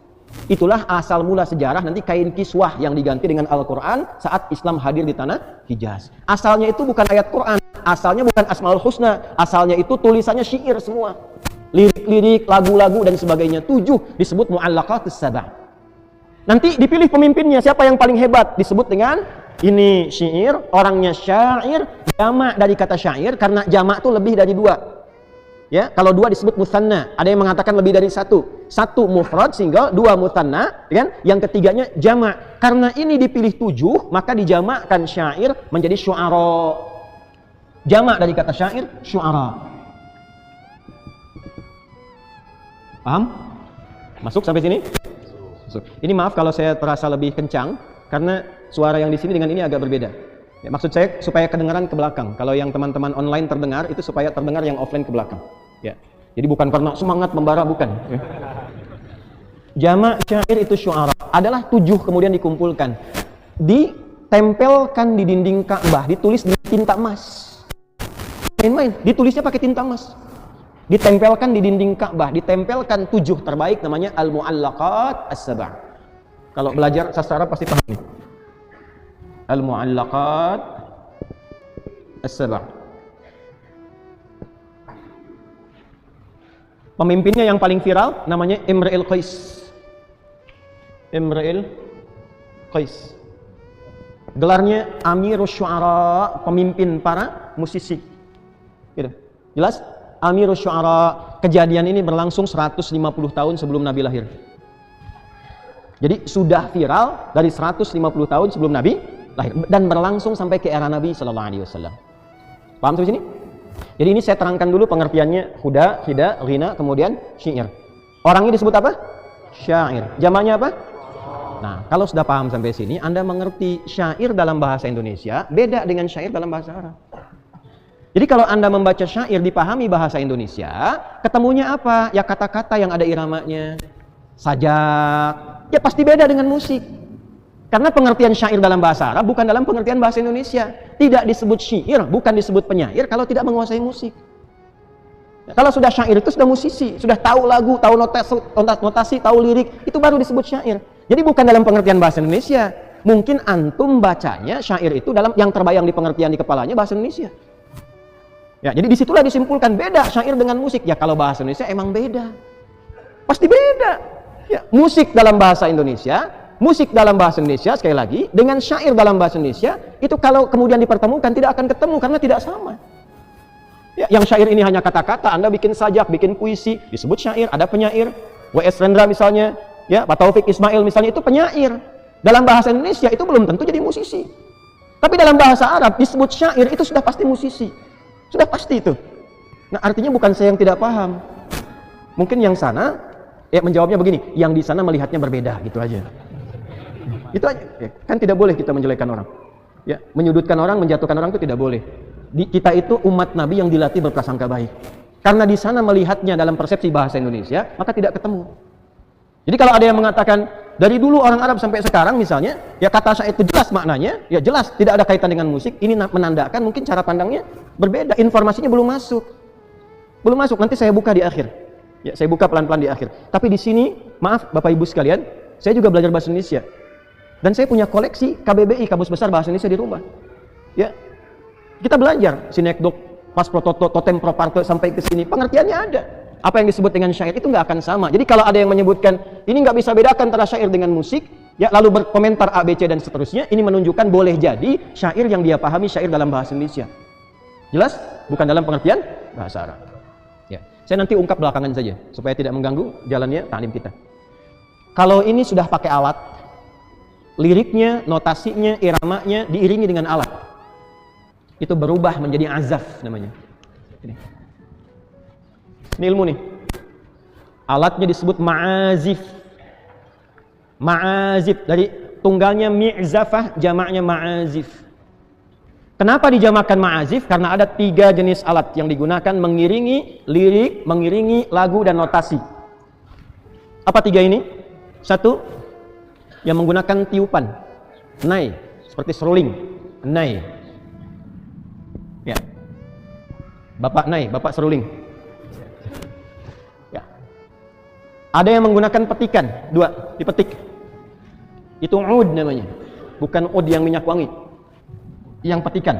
B: Itulah asal mula sejarah nanti kain kiswah yang diganti dengan Al-Quran saat Islam hadir di tanah Hijaz. Asalnya itu bukan ayat Quran, asalnya bukan Asmaul Husna, asalnya itu tulisannya syair semua. Lirik-lirik, lagu-lagu dan sebagainya. 7 disebut mu'allaqatus saba'. Nanti dipilih pemimpinnya, siapa yang paling hebat disebut dengan ini syair, orangnya syair, jamak dari kata syair karena jamak itu lebih dari 2. Ya, kalau 2 disebut mutsanna. Ada yang mengatakan lebih dari 1. 1 mufrad single, 2 mutsanna, ya kan? Yang ketiganya jamak. Karena ini dipilih 7, maka dijamakkan syair menjadi syu'ara. Jamak dari kata syair, syu'ara. Paham? Masuk sampai sini? Masuk. Ini maaf kalau saya terasa lebih kencang karena suara yang di sini dengan ini agak berbeda. Ya, maksud saya supaya kedengaran ke belakang. Kalau yang teman-teman online terdengar, itu supaya terdengar yang offline ke belakang. Ya. Jadi bukan karena semangat membara, bukan. Ya. Jamak syair itu syu'ara. Adalah 7 kemudian dikumpulkan. Ditempelkan di dinding Ka'bah, ditulis dengan tinta emas. Main-main, ditulisnya pakai tinta emas. Ditempelkan di dinding Ka'bah, ditempelkan 7 terbaik namanya al-mu'allaqat as-saba'. Kalau belajar sastra Arab pasti paham nih. Al-mu'allaqat as-saba'. Pemimpinnya yang paling viral namanya Imra'il Qais. Imra'il Qais. Gelarnya Amirus Syu'ara, pemimpin para musisi. Gitu. Jelas? Amirus Syu'ara. Kejadian ini berlangsung 150 tahun sebelum Nabi lahir. Jadi sudah viral dari 150 tahun sebelum Nabi lahir dan berlangsung sampai ke era Nabi sallallahu alaihi wasallam. Paham sampai sini? Jadi ini saya terangkan dulu pengertiannya huda, hida, ghina, kemudian syair. Orangnya disebut apa? Syair. Jamaknya apa? Nah, kalau sudah paham sampai sini, Anda mengerti syair dalam bahasa Indonesia beda dengan syair dalam bahasa Arab. Jadi kalau Anda membaca syair dipahami bahasa Indonesia, ketemunya apa? Ya kata-kata yang ada iramanya. sajak, ya pasti beda dengan musik. Karena pengertian syair dalam bahasa Arab bukan dalam pengertian bahasa Indonesia. Tidak disebut syair, bukan disebut penyair kalau tidak menguasai musik. Kalau sudah syair itu sudah musisi, sudah tahu lagu, tahu notasi, tahu lirik, itu baru disebut syair. Jadi bukan dalam pengertian bahasa Indonesia. Mungkin antum bacanya syair itu dalam yang terbayang di pengertian di kepalanya bahasa Indonesia. Ya, jadi disitulah disimpulkan beda syair dengan musik. Ya kalau bahasa Indonesia emang beda, pasti beda. Ya, musik dalam bahasa Indonesia. Musik dalam bahasa Indonesia, sekali lagi, dengan syair dalam bahasa Indonesia, itu kalau kemudian dipertemukan, tidak akan ketemu, karena tidak sama. Ya, yang syair ini hanya kata-kata, Anda bikin sajak, bikin puisi, disebut syair, ada penyair. W.S. Rendra misalnya, ya, Pak Taufik Ismail misalnya, itu penyair. Dalam bahasa Indonesia, itu belum tentu jadi musisi. Tapi dalam bahasa Arab, disebut syair, itu sudah pasti musisi. Sudah pasti itu. Nah, artinya bukan saya yang tidak paham. Mungkin yang sana, ya menjawabnya begini, yang di sana melihatnya berbeda, gitu aja. Itu aja. Ya, kan tidak boleh kita menjelekkan orang. Ya, menyudutkan orang, menjatuhkan orang itu tidak boleh. Kita itu umat Nabi yang dilatih berprasangka baik. Karena di sana melihatnya dalam persepsi bahasa Indonesia, maka tidak ketemu. Jadi kalau ada yang mengatakan dari dulu orang Arab sampai sekarang misalnya, ya kata syair itu jelas maknanya, ya jelas tidak ada kaitan dengan musik, ini menandakan mungkin cara pandangnya berbeda, informasinya belum masuk. Belum masuk, nanti saya buka di akhir. Ya, saya buka pelan-pelan di akhir. Tapi di sini, maaf Bapak Ibu sekalian, saya juga belajar bahasa Indonesia. Dan saya punya koleksi KBBI, Kamus Besar Bahasa Indonesia di rumah. Ya, kita belajar sinekdok, pas prototo, totem proparte sampai ke sini. Pengertiannya ada. Apa yang disebut dengan syair itu nggak akan sama. Jadi kalau ada yang menyebutkan ini nggak bisa bedakan antara syair dengan musik, ya lalu berkomentar A, B, C dan seterusnya, ini menunjukkan boleh jadi syair yang dia pahami syair dalam bahasa Indonesia. Jelas? Bukan dalam pengertian bahasa Arab. Ya, saya nanti ungkap belakangan saja supaya tidak mengganggu jalannya taklim kita. Kalau ini sudah pakai alat, liriknya, notasinya, iramanya diiringi dengan alat, itu berubah menjadi azaf namanya. Ini ilmu nih. Alatnya disebut ma'azif. Ma'azif dari tunggalnya mi'zafah, jamaknya ma'azif. Kenapa dijamakan ma'azif? Karena ada 3 jenis alat yang digunakan mengiringi lirik, mengiringi lagu dan notasi. Apa 3 ini? 1, yang menggunakan tiupan, nai, seperti seruling, nai. Ya, bapak nai, bapak seruling. Ya, ada yang menggunakan petikan, 2, dipetik. Itu ud namanya, bukan ud yang minyak wangi, yang petikan.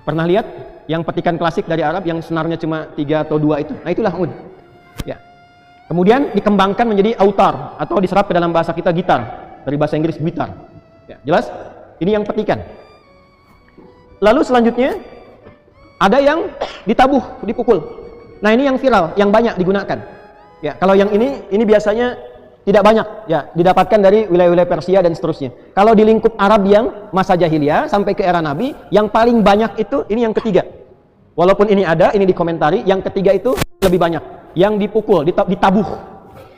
B: Pernah lihat yang petikan klasik dari Arab yang senarnya cuma 3 atau 2 itu? Nah itulah ud. Ya. Kemudian dikembangkan menjadi autar atau diserap ke dalam bahasa kita gitar, dari bahasa Inggris gitar. Ya, jelas? Ini yang petikan. Lalu selanjutnya ada yang ditabuh, dipukul. Nah ini yang viral, yang banyak digunakan. Ya, kalau yang ini biasanya tidak banyak, ya didapatkan dari wilayah-wilayah Persia dan seterusnya. Kalau di lingkup Arab yang masa jahiliyah sampai ke era Nabi, yang paling banyak itu ini yang ketiga. Walaupun ini ada, ini dikomentari, yang ketiga itu lebih banyak. Yang dipukul, ditabuh,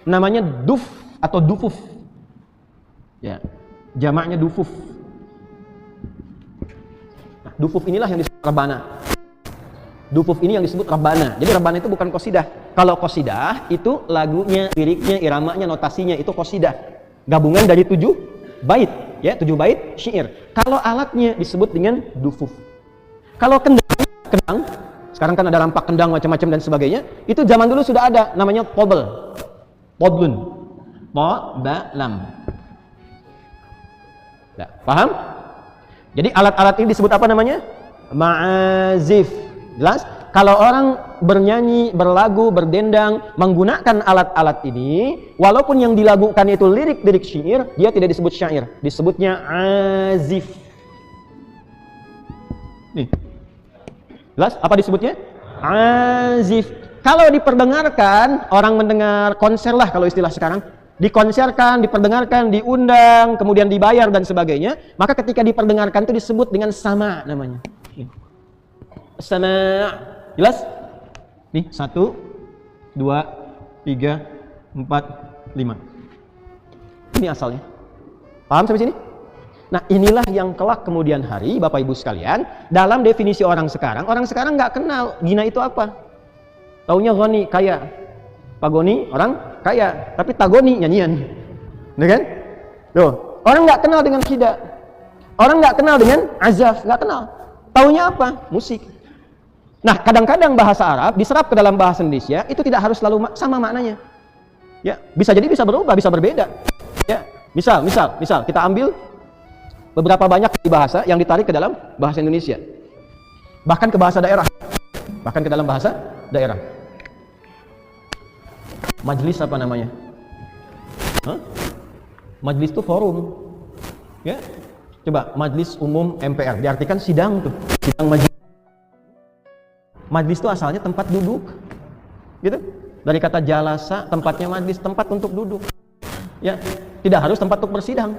B: namanya duf atau dufuf. Ya, jamaknya dufuf. Nah, dufuf inilah yang disebut rebana. Dufuf ini yang disebut rebana. Jadi rebana itu bukan qasidah. Kalau qasidah itu lagunya, liriknya, iramanya, notasinya itu qasidah. Gabungan dari 7 bait, ya 7 bait syair. Kalau alatnya disebut dengan dufuf. Kalau kendang, sekarang kan ada rampak kendang macam-macam dan sebagainya. Itu zaman dulu sudah ada, namanya tobel, podlun, po, ba, lam. Nah, paham? Jadi alat-alat ini disebut apa namanya? Ma'azif. Jelas? Kalau orang bernyanyi, berlagu, berdendang, menggunakan alat-alat ini, walaupun yang dilagukan itu lirik-lirik syair, dia tidak disebut syair, disebutnya azif. Nih. Jelas? Apa disebutnya? Azif. Kalau diperdengarkan, orang mendengar konser lah kalau istilah sekarang, dikonserkan, diperdengarkan, diundang, kemudian dibayar dan sebagainya, maka ketika diperdengarkan itu disebut dengan sama namanya. Sama. Jelas? Nih, 1, 2, 3, 4, 5. Ini asalnya. Paham sampai sini? Nah inilah yang kelak kemudian hari Bapak Ibu sekalian, dalam definisi orang sekarang nggak kenal gina itu apa. Taunya ghani, kaya. Pagoni orang kaya, tapi tagoni nyanyian. Benar kan? Tuh, orang nggak kenal dengan qida. Orang nggak kenal dengan azaf, nggak kenal. Taunya apa? Musik. Nah, kadang-kadang bahasa Arab diserap ke dalam bahasa Indonesia itu tidak harus selalu sama maknanya. Ya, bisa jadi bisa berubah, bisa berbeda. Ya, misal kita ambil beberapa banyak bahasa yang ditarik ke dalam bahasa Indonesia. Bahkan ke bahasa daerah. Bahkan ke dalam bahasa daerah. Majelis apa namanya? Hah? Majelis itu forum. Ya. Coba majelis umum MPR diartikan sidang tuh. Sidang majelis. Majelis itu asalnya tempat duduk. Gitu. Dari kata jalasa, tempatnya majelis, tempat untuk duduk. Ya, tidak harus tempat untuk bersidang.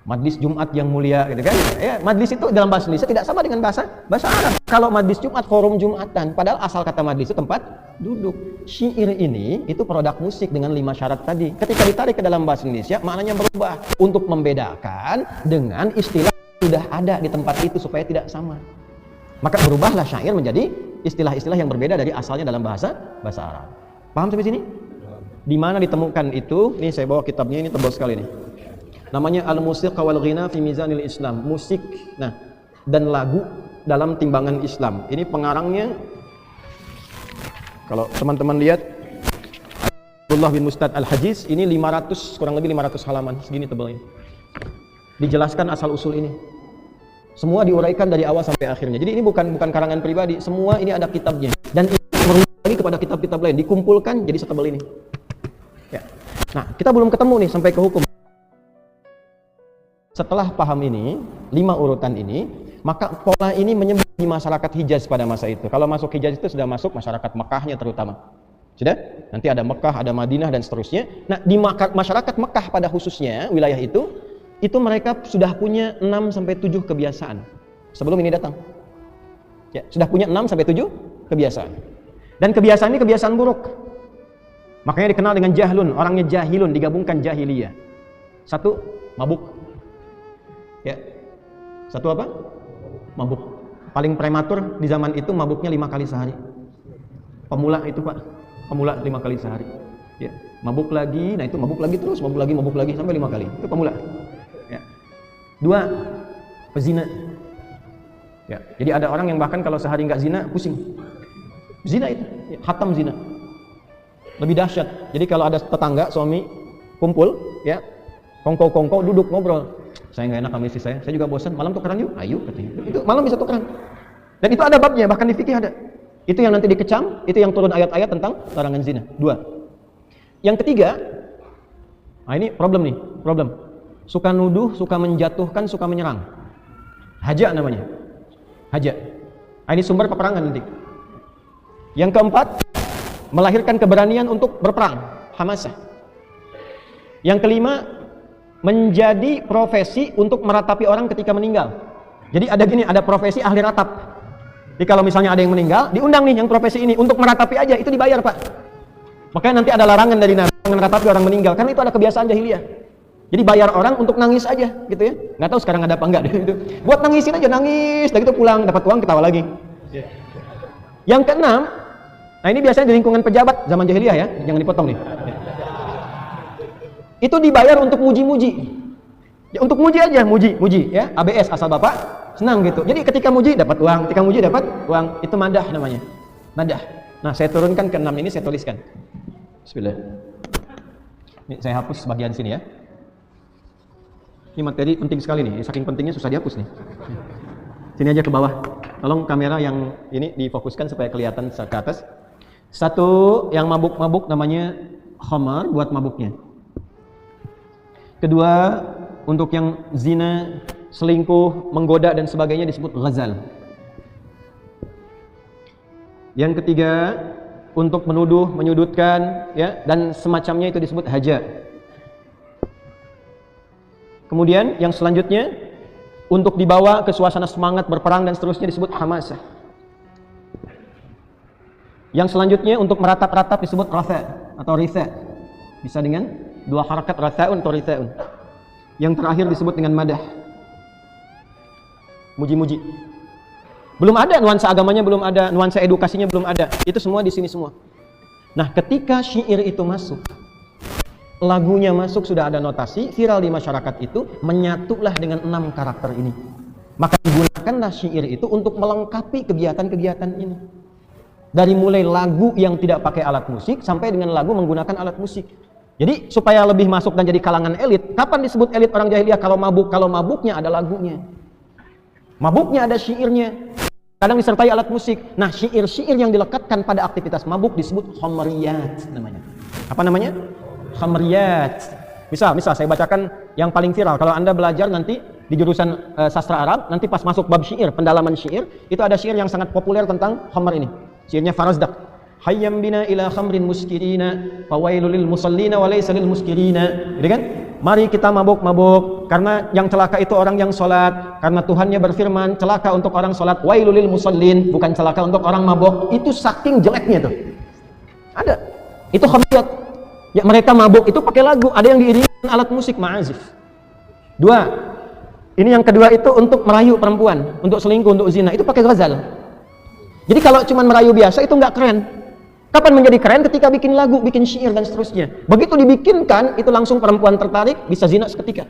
B: Majlis Jumat yang mulia gitu kan. Ya, majlis itu dalam bahasa Indonesia tidak sama dengan bahasa Arab. Kalau majlis Jumat, forum Jumatan, padahal asal kata majlis itu tempat duduk. Syair ini itu produk musik dengan 5 syarat tadi. Ketika ditarik ke dalam bahasa Indonesia, maknanya berubah untuk membedakan dengan istilah yang sudah ada di tempat itu supaya tidak sama. Maka berubahlah syair menjadi istilah-istilah yang berbeda dari asalnya dalam bahasa Arab. Paham sampai sini? Di mana ditemukan itu? Nih saya bawa kitabnya, ini tebal sekali nih. Namanya Al-Musiqa wal Ghina fi Mizanil Islam. Musik, nah, dan lagu dalam timbangan Islam. Ini pengarangnya, kalau teman-teman lihat, Abdullah bin Mustad Al-Hajiz. Ini 500, kurang lebih 500 halaman, segini tebalnya. Dijelaskan asal-usul ini. Semua diuraikan dari awal sampai akhirnya. Jadi ini bukan karangan pribadi, semua ini ada kitabnya. Dan ini merubah lagi kepada kitab-kitab lain, dikumpulkan jadi setebal ini. Ya. Nah, kita belum ketemu nih sampai ke hukum. Setelah paham ini, 5 urutan ini, maka pola ini menyebar di masyarakat Hijaz pada masa itu. Kalau masuk Hijaz itu sudah masuk masyarakat Mekahnya terutama. Sudah? Nanti ada Mekah, ada Madinah dan seterusnya. Nah, di masyarakat Mekah pada khususnya wilayah itu mereka sudah punya 6 sampai 7 kebiasaan sebelum ini datang. Ya, sudah punya 6 sampai 7 kebiasaan. Dan kebiasaan ini kebiasaan buruk. Makanya dikenal dengan jahlun, orangnya jahilun, digabungkan jahiliyah. 1, mabuk. Ya. 1 apa? Mabuk. Paling prematur di zaman itu mabuknya 5 kali sehari. Pemula itu, Pak. Pemula 5 kali sehari. Ya. Mabuk lagi, nah itu mabuk lagi terus, mabuk lagi sampai 5 kali. Itu pemula. Ya. 2, pezina. Ya. Jadi ada orang yang bahkan kalau sehari nggak zina, pusing. Zina itu, ya, khatam zina. Lebih dahsyat. Jadi kalau ada tetangga suami kumpul, ya, kongko duduk ngobrol. Saya nggak enak sama istri saya juga bosan, malam tukeran yuk, ayo katanya. Itu malam bisa tukeran. Dan itu ada babnya, bahkan di fikih ada. Itu yang nanti dikecam, itu yang turun ayat-ayat tentang larangan zina. 2. Yang ketiga, nah ini problem. Suka nuduh, suka menjatuhkan, suka menyerang. Haja namanya. Haja. Nah, ini sumber peperangan nanti. Yang keempat, melahirkan keberanian untuk berperang, hamasah. Yang kelima, menjadi profesi untuk meratapi orang ketika meninggal. Jadi ada profesi ahli ratap. Jadi kalau misalnya ada yang meninggal, diundang nih yang profesi ini untuk meratapi aja, itu dibayar, Pak. Makanya nanti ada larangan dari Nabi meratapi orang meninggal, karena itu ada kebiasaan jahiliyah. Jadi bayar orang untuk nangis aja, gitu ya. Nggak tahu sekarang ada apa enggak gitu. Buat nangisin aja, nangis, dan gitu pulang dapat uang, ketawa lagi. Yang keenam, nah ini biasanya di lingkungan pejabat zaman jahiliyah ya, jangan dipotong nih. Itu dibayar untuk muji-muji. Ya, untuk muji aja, muji ya. ABS asal Bapak senang gitu. Jadi ketika muji dapat uang, ketika muji dapat uang. Itu madah namanya. Madah. Nah, saya turunkan ke 6 ini, saya tuliskan. Bismillah. Ini saya hapus bagian sini ya. Ini materi penting sekali nih. Saking pentingnya susah dihapus nih. Sini aja ke bawah. Tolong kamera yang ini difokuskan supaya kelihatan ke atas. 1 yang mabuk-mabuk namanya khamar, buat mabuknya. Kedua, untuk yang zina, selingkuh, menggoda dan sebagainya disebut ghazal. Yang ketiga, untuk menuduh, menyudutkan, ya, dan semacamnya itu disebut haja. Kemudian yang selanjutnya, untuk dibawa ke suasana semangat berperang dan seterusnya disebut hamasah. Yang selanjutnya untuk meratap-ratap disebut rafa atau ritha. Bisa dengan 2 harakat, ratha'un atau ritha'un. Yang terakhir disebut dengan madah. Muji-muji. Belum ada nuansa agamanya, belum ada nuansa edukasinya, belum ada. Itu semua di sini semua. Nah, ketika syair itu masuk, lagunya masuk, sudah ada notasi, viral di masyarakat itu, menyatulah dengan 6 karakter ini. Maka gunakanlah syair itu untuk melengkapi kegiatan-kegiatan ini. Dari mulai lagu yang tidak pakai alat musik, sampai dengan lagu menggunakan alat musik. Jadi, supaya lebih masuk dan jadi kalangan elit, kapan disebut elit orang jahiliyah? Kalau mabuk, kalau mabuknya ada lagunya. Mabuknya ada syairnya. Kadang disertai alat musik. Nah, syair-syair yang dilekatkan pada aktivitas mabuk disebut khamriyat namanya. Apa namanya? Khamriyat. Misal saya bacakan yang paling viral. Kalau Anda belajar nanti di jurusan sastra Arab, nanti pas masuk bab syair, pendalaman syair, itu ada syair yang sangat populer tentang khamr ini. Syairnya Farazdak. Hayyam bina ila khamrin muskirina, fawailul lil musallina wa laysa lil muskirina. Gitu kan? Mari kita mabuk-mabuk, karena yang celaka itu orang yang sholat, karena Tuhannya berfirman, celaka untuk orang sholat, wailul lil musallin, bukan celaka untuk orang mabuk. Itu saking jeleknya tuh. Ada. Itu khamriyat. Ya, mereka mabuk itu pakai lagu, ada yang diiringi alat musik ma'azif. 2. Ini yang kedua itu untuk merayu perempuan, untuk selingkuh, untuk zina, itu pakai ghazal. Jadi kalau cuma merayu biasa itu nggak keren. Kapan menjadi keren? Ketika bikin lagu, bikin syair dan seterusnya. Begitu dibikinkan, itu langsung perempuan tertarik, bisa zina seketika.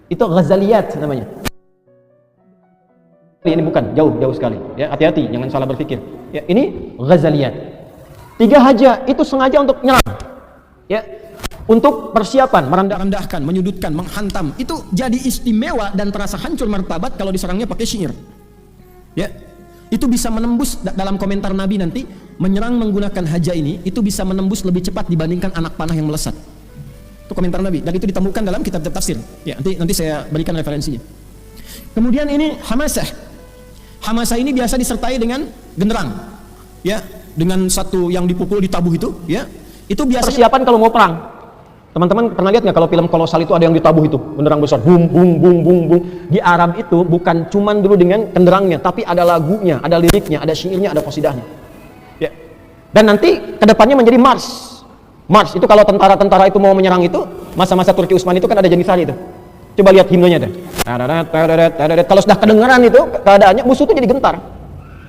B: Itu ghazaliyat namanya. Ini bukan, jauh sekali. Ya, hati-hati, jangan salah berpikir. Ya, ini ghazaliyat. 3 haja itu sengaja untuk nyerang. Ya, untuk persiapan, merendahkan, menyudutkan, menghantam. Itu jadi istimewa dan terasa hancur martabat kalau diserangnya pakai syair. Ya. Itu bisa menembus, dalam komentar Nabi nanti, menyerang menggunakan haja ini, itu bisa menembus lebih cepat dibandingkan anak panah yang melesat. Itu komentar Nabi, dan itu ditemukan dalam kitab-kitab tafsir. Ya, nanti saya berikan referensinya. Kemudian ini hamasah. Hamasah ini biasa disertai dengan genderang. Ya, dengan satu yang dipukul, ditabuh itu, ya. Itu biasanya persiapan kalau mau perang. Teman-teman pernah lihat nggak kalau film kolosal itu ada yang ditabuh itu, genderang besar, bung bung bung bung bung. Di Arab itu bukan cuman dulu dengan genderangnya, tapi ada lagunya, ada liriknya, ada syairnya, ada qasidahnya. Ya. Dan nanti kedepannya menjadi mars. Mars itu kalau tentara-tentara itu mau menyerang itu, masa-masa Turki Utsmani itu kan ada Janissary itu. Coba lihat himnenya deh. Kalau sudah kedengaran itu keadaannya, musuh itu jadi gentar.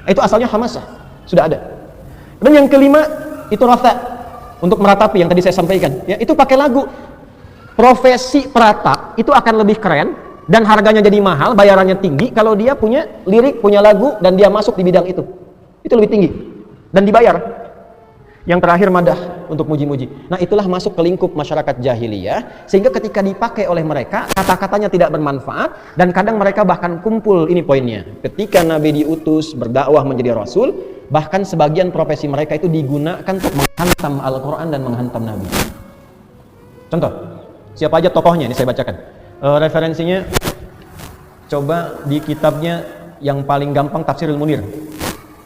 B: Itu asalnya hamasah, sudah ada. Dan yang kelima itu ratha. Untuk meratapi yang tadi saya sampaikan, ya, itu pakai lagu. Profesi peratap itu akan lebih keren dan harganya jadi mahal, bayarannya tinggi kalau dia punya lirik, punya lagu dan dia masuk di bidang itu. Itu lebih tinggi dan dibayar. Yang terakhir madah, untuk muji-muji. Nah, itulah masuk ke lingkup masyarakat jahiliyah, sehingga ketika dipakai oleh mereka, kata-katanya tidak bermanfaat dan kadang mereka bahkan kumpul, ini poinnya. Ketika Nabi diutus berdakwah menjadi rasul, bahkan sebagian profesi mereka itu digunakan untuk menghantam Al-Quran dan menghantam Nabi. Contoh, siapa aja tokohnya? Ini saya bacakan. Referensinya, coba di kitabnya yang paling gampang, Tafsirul Munir,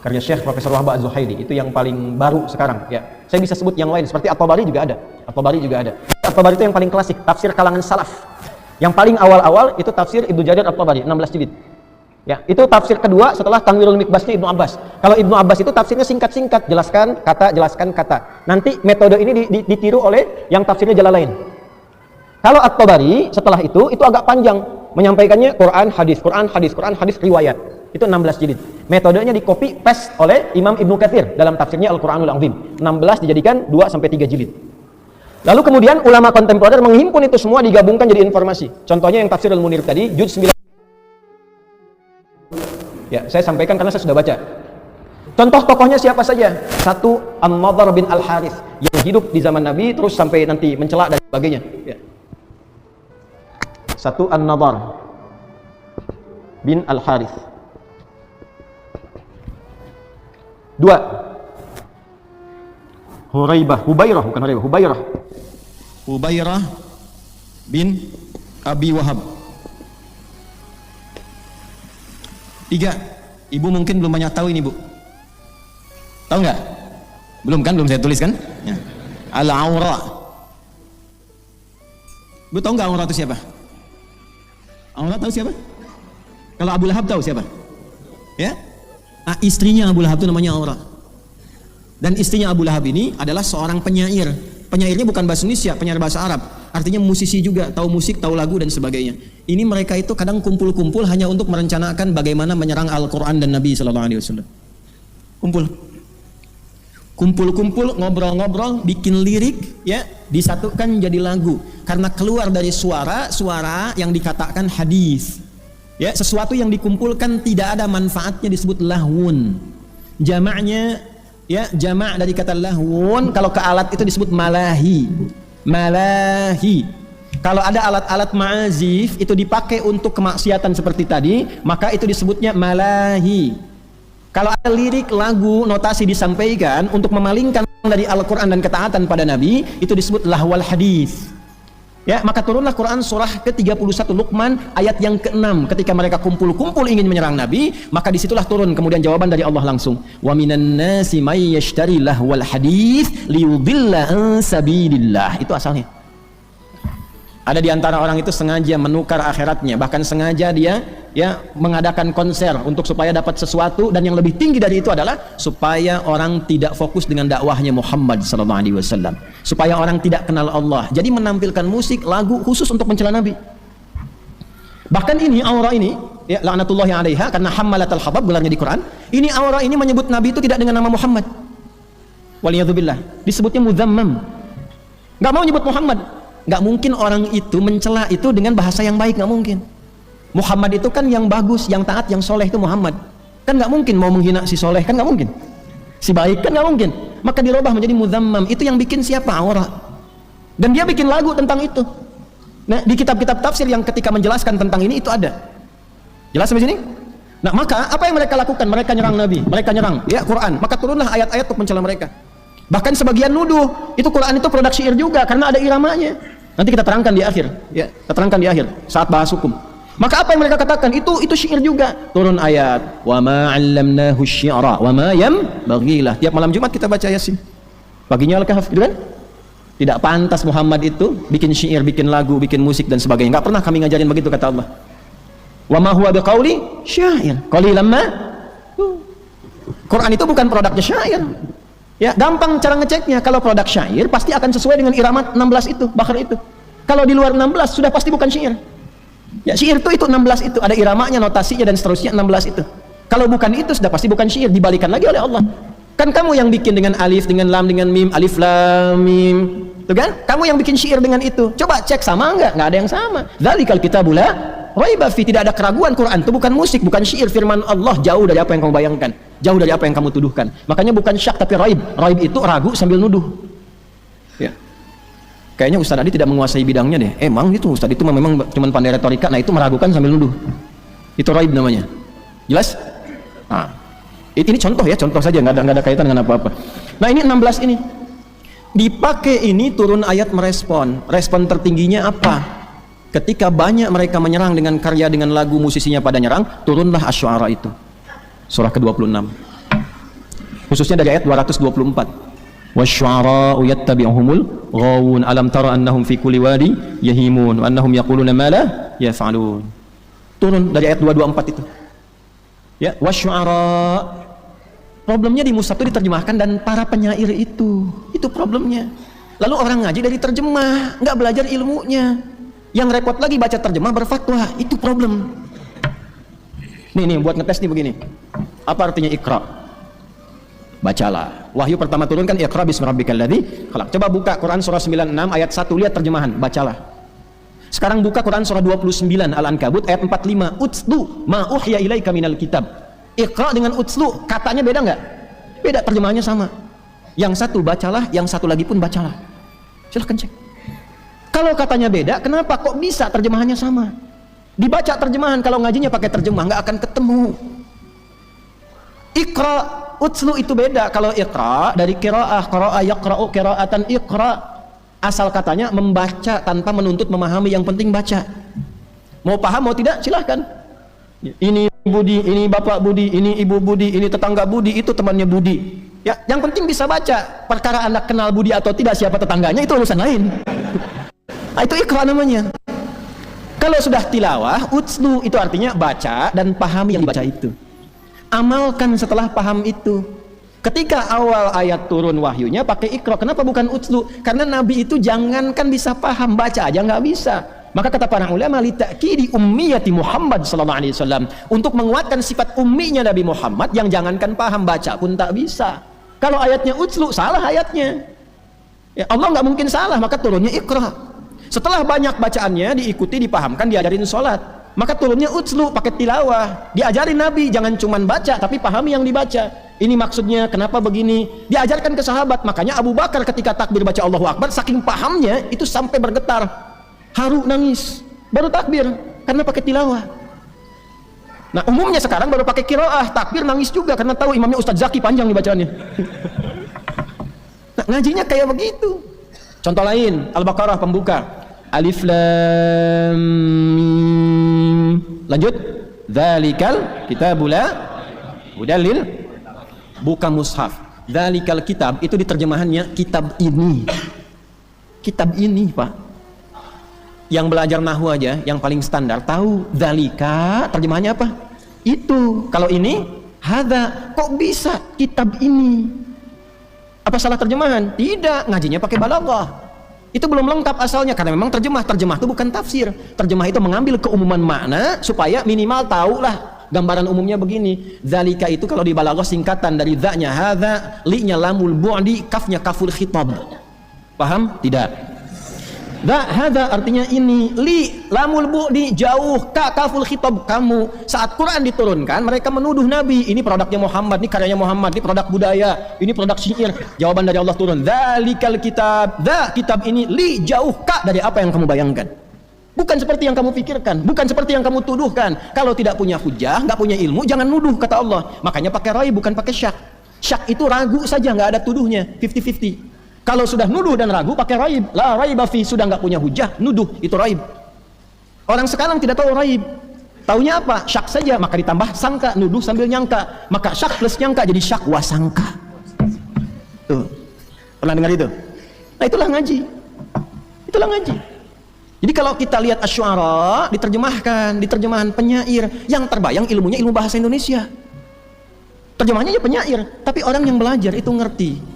B: karya Syekh Profesor Wahbah Az-Zuhaili. Itu yang paling baru sekarang. Ya, saya bisa sebut yang lain, seperti At-Tabari juga ada. At-Tabari juga ada. At-Tabari itu yang paling klasik, tafsir kalangan salaf. Yang paling awal-awal itu tafsir Ibnu Jarir At-Tabari, 16 jilid. Ya, itu tafsir kedua setelah Tanwirul Mikbasnya Ibnu Abbas. Kalau Ibnu Abbas itu tafsirnya singkat-singkat, jelaskan kata. Nanti metode ini ditiru oleh yang tafsirnya Jalalain. Kalau At-Tabari setelah itu agak panjang, menyampaikannya Quran, hadis, riwayat. Itu 16 jilid. Metodenya di copy paste oleh Imam Ibnu Katsir dalam tafsirnya Al-Quranul Azim. 16 dijadikan 2 sampai 3 jilid. Lalu kemudian ulama kontemporer menghimpun itu semua, digabungkan jadi informasi. Contohnya yang Tafsirul Munir tadi, juz 9. Ya, saya sampaikan karena saya sudah baca. Contoh tokohnya siapa saja? 1, An-Nadhr bin Al-Harith yang hidup di zaman Nabi terus sampai nanti mencela dan sebagainya. Ya. 1, An-Nadhr bin Al-Harith. 2, Hubairah bin Abi Wahab. 3, ibu mungkin belum banyak tahu ini, Bu. Tahu nggak? Belum kan? Belum saya tulis kan? Ya. Al-Aura. Bu tahu nggak Aura itu siapa? Aura tahu siapa? Kalau Abu Lahab tahu siapa? Ya? Nah, istrinya Abu Lahab itu namanya Aura. Dan istrinya Abu Lahab ini adalah seorang penyair. Penyairnya bukan bahasa Indonesia, penyair bahasa Arab. Artinya musisi juga, tahu musik, tahu lagu dan sebagainya. Ini mereka itu kadang kumpul-kumpul hanya untuk merencanakan bagaimana menyerang Al-Quran dan Nabi SAW. Kumpul. Kumpul-kumpul, ngobrol-ngobrol, bikin lirik, ya, disatukan jadi lagu. Karena keluar dari suara yang dikatakan hadis. Ya, sesuatu yang dikumpulkan tidak ada manfaatnya disebut lahwun. Jamaknya, ya, jamak dari kata lahwun, kalau ke alat itu disebut malahi. Malahi. Kalau ada alat-alat ma'azif itu dipakai untuk kemaksiatan seperti tadi, maka itu disebutnya malahi. Kalau ada lirik, lagu, notasi disampaikan untuk memalingkan dari Al-Quran dan ketaatan pada Nabi, itu disebut lahwal hadis. Ya, maka turunlah Quran surah ke-31 Luqman ayat yang ke-6. Ketika mereka kumpul-kumpul ingin menyerang Nabi, maka disitulah turun kemudian jawaban dari Allah langsung. Wa minan nasi may yashtari lahwal hadis liyudilla an sabilillah. Itu asalnya. Ada di antara orang itu sengaja menukar akhiratnya, bahkan sengaja dia, ya, mengadakan konser untuk supaya dapat sesuatu, dan yang lebih tinggi dari itu adalah supaya orang tidak fokus dengan dakwahnya Muhammad SAW, supaya orang tidak kenal Allah. Jadi menampilkan musik, lagu khusus untuk mencela Nabi. Bahkan ini aura ini, ya, la'natullahi 'alaiha, karena hammalatul hatab gelarnya di Quran. Ini aura ini menyebut Nabi itu tidak dengan nama Muhammad. Waliyadzubillah, disebutnya mudzammam. Enggak mau nyebut Muhammad. Nggak mungkin orang itu mencela itu dengan bahasa yang baik, nggak mungkin. Muhammad itu kan yang bagus, yang taat, yang soleh itu Muhammad. Kan nggak mungkin mau menghina si soleh, kan nggak mungkin. Si baik kan nggak mungkin. Maka dirubah menjadi mudzammam. Itu yang bikin siapa? Aura. Dan dia bikin lagu tentang itu. Nah, di kitab-kitab tafsir yang ketika menjelaskan tentang ini itu ada. Jelas sampai sini? Nah, maka apa yang mereka lakukan? Mereka nyerang Nabi, mereka nyerang, ya, Quran. Maka turunlah ayat-ayat untuk mencela mereka. Bahkan sebagian nuduh itu Quran itu produk syair juga karena ada iramanya. Nanti kita terangkan di akhir, ya, kita terangkan di akhir saat bahas hukum. Maka apa yang mereka katakan itu syair juga. Turun ayat, wa ma 'allamnahu syi'ra wa ma yanbaghilah. Tiap malam Jumat kita baca Yasin. Paginya Al-Kahf, gitu kan? Tidak pantas Muhammad itu bikin syair, bikin lagu, bikin musik dan sebagainya. Enggak pernah kami ngajarin begitu, kata Allah. Wa ma huwa biqauli syair. Qalilan ma. Quran itu bukan produknya syair. Ya, gampang cara ngeceknya. Kalau produk syair pasti akan sesuai dengan irama 16 itu, bakar itu. Kalau di luar 16 sudah pasti bukan syair. Ya, syair itu 16 itu, ada iramanya, notasinya dan seterusnya 16 itu. Kalau bukan itu sudah pasti bukan syair, dibalikan lagi oleh Allah. Kan kamu yang bikin dengan alif, dengan lam, dengan mim, alif lam mim. Tuh kan? Kamu yang bikin syair dengan itu. Coba cek sama enggak? Enggak ada yang sama. Dzalikal kitabul la raiba fi, tidak ada keraguan. Quran itu bukan musik, bukan syair, firman Allah, jauh dari apa yang kamu bayangkan. Jauh dari apa yang kamu tuduhkan. Makanya bukan syak tapi raib. Raib itu ragu sambil nuduh. Ya. Kayaknya Ustaz Adi tidak menguasai bidangnya deh. Emang itu Ustaz itu memang cuma pandai retorika. Nah, itu meragukan sambil nuduh. Itu raib namanya. Jelas? Nah, ini contoh ya, contoh saja, nggak ada kaitan dengan apa-apa. Nah, ini 16 ini. Dipakai ini turun ayat merespon. Respon tertingginya apa? Ketika banyak mereka menyerang dengan karya, dengan lagu, musisinya pada nyerang, turunlah Asy-Syu'ara itu. Surah ke-26. Khususnya dari ayat 224. Wasyu'ara'u yattabi'uhumul ghawun alam tara annahum fi kulli wadi yahimun wa annahum yaquluna ma la yaf'alun. Turun dari ayat 224 itu. Ya, wasyu'ara. Problemnya di mushaf itu diterjemahkan dan para penyair itu problemnya. Lalu orang ngaji dari terjemah, nggak belajar ilmunya. Yang repot lagi baca terjemah berfatwa, itu problem. Nih buat ngetes nih begini. Apa artinya Iqra? Bacalah. Wahyu pertama turun kan Iqra bismi rabbikal ladzi khalaq. Coba buka Quran surah 96 ayat 1, lihat terjemahan, bacalah. Sekarang buka Quran surah 29 Al-Ankabut ayat 45. Utslu ma uhya ilaika minal kitab. Iqra dengan utslu katanya beda nggak? Beda, terjemahannya sama. Yang satu bacalah, yang satu lagi pun bacalah. Silahkan cek. Kalau katanya beda, kenapa kok bisa terjemahannya sama? Dibaca terjemahan, kalau ngajinya pakai terjemah nggak akan ketemu. Iqra, utslu itu beda. Kalau iqra dari qiraah, qara'a yaqra'u qira'atan iqra. Asal katanya membaca tanpa menuntut memahami, yang penting baca. Mau paham mau tidak silahkan. Ini Budi, ini bapak Budi, ini ibu Budi, ini tetangga Budi, itu temannya Budi. Ya, yang penting bisa baca. Perkara Anda kenal Budi atau tidak, siapa tetangganya, itu urusan lain. Nah, itu iqra namanya. Kalau sudah tilawah, utslu itu artinya baca dan pahami yang dibaca itu. Amalkan setelah paham itu. Ketika awal ayat turun wahyunya pakai iqra, kenapa bukan utslu? Karena Nabi itu jangankan bisa paham, baca aja nggak bisa. Maka kata para ulama, li ta'kidi ummiyati Muhammad sallallahu alaihi wasallam, untuk menguatkan sifat umminya Nabi Muhammad yang jangankan paham, baca pun tak bisa. Kalau ayatnya utslu, salah ayatnya. Ya, Allah nggak mungkin salah, maka turunnya Iqra. Setelah banyak bacaannya, diikuti, dipahamkan, diajarin sholat, maka turunnya utslu, pakai tilawah. Diajarin Nabi, jangan cuman baca, tapi pahami yang dibaca. Ini maksudnya, kenapa begini? Diajarkan ke sahabat. Makanya Abu Bakar ketika takbir baca Allahu Akbar, saking pahamnya, itu sampai bergetar, haru, nangis. Baru takbir, karena pakai tilawah. Nah, umumnya sekarang baru pakai qiraah, takbir nangis juga, karena tahu imamnya Ustadz Zaki panjang nih bacaannya. Nah, ngajinya kayak begitu. Contoh lain, Al-Baqarah pembuka. Alif Lam Mim. Lanjut. Dzalikal kitabul la hudal. Buka mushaf. Dzalikal kitab itu diterjemahannya kitab ini. Kitab ini, Pak. Yang belajar nahwu aja, yang paling standar tahu dzalika terjemahannya apa? Itu. Kalau ini hadza, kok bisa kitab ini? Apa salah terjemahan? Tidak, ngajinya pakai balaghah. Itu belum lengkap asalnya, karena memang terjemah itu bukan tafsir. Terjemah itu mengambil keumuman makna supaya minimal tahu lah gambaran umumnya begini. Dzalika itu kalau di balaghah singkatan dari dzanya hadza, li-nya lamul bu'di, kafnya kaful khitab. Paham? Tidak. Hadza artinya ini, li lamul bu'di jauh, ka kaful khitab kamu. Saat Quran diturunkan, mereka menuduh Nabi, ini produknya Muhammad, ini karyanya Muhammad, ini produk budaya, ini produk syair. Jawaban dari Allah turun, dzalikal kitab, kitab ini li jauh ka dari apa yang kamu bayangkan. Bukan seperti yang kamu pikirkan, bukan seperti yang kamu tuduhkan. Kalau tidak punya hujah, nggak punya ilmu, jangan nuduh, kata Allah. Makanya pakai rai, bukan pakai syak. Syak itu ragu saja, nggak ada tuduhnya, 50-50. Kalau sudah nuduh dan ragu, pakai raib. La raiba fi, sudah nggak punya hujah, nuduh, itu raib. Orang sekarang tidak tahu raib. Taunya apa? Syak saja, maka ditambah sangka, nuduh sambil nyangka. Maka syak plus nyangka jadi syak wasangka. Tuh. Pernah dengar itu? Nah, itulah ngaji. Itulah ngaji. Jadi kalau kita lihat Asy-Syu'ara diterjemahkan, di terjemahan penyair, yang terbayang ilmunya ilmu bahasa Indonesia. Terjemahannya ya penyair, tapi orang yang belajar itu ngerti.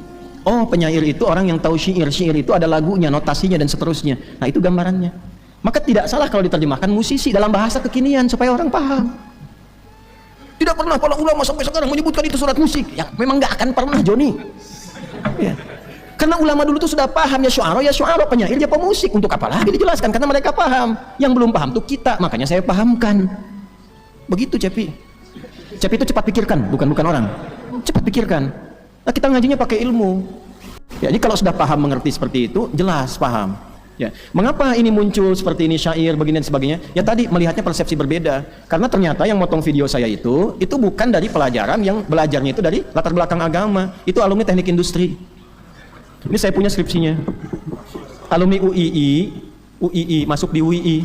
B: Oh, penyair itu orang yang tahu syair. Syair itu ada lagunya, notasinya, dan seterusnya. Nah, itu gambarannya. Maka tidak salah kalau diterjemahkan musisi dalam bahasa kekinian supaya orang paham. Tidak pernah para ulama sampai sekarang menyebutkan itu surat musik. Ya, memang nggak akan pernah, Joni. Ya. Karena ulama dulu itu sudah paham, ya syu'ara, penyair, ya pemusik. Untuk apa lagi dijelaskan? Karena mereka paham. Yang belum paham itu kita. Makanya saya pahamkan. Begitu, Cepi. Cepi itu cepat pikirkan, bukan orang. Cepat pikirkan. Nah, kita ngajinya pakai ilmu. Ya, jadi kalau sudah paham mengerti seperti itu, jelas paham. Ya, mengapa ini muncul seperti ini syair begini dan sebagainya? Ya tadi melihatnya persepsi berbeda. Karena ternyata yang motong video saya itu bukan dari pelajaran, yang belajarnya itu dari latar belakang agama. Itu alumni teknik industri. Ini saya punya skripsinya. Alumni UII masuk di UII.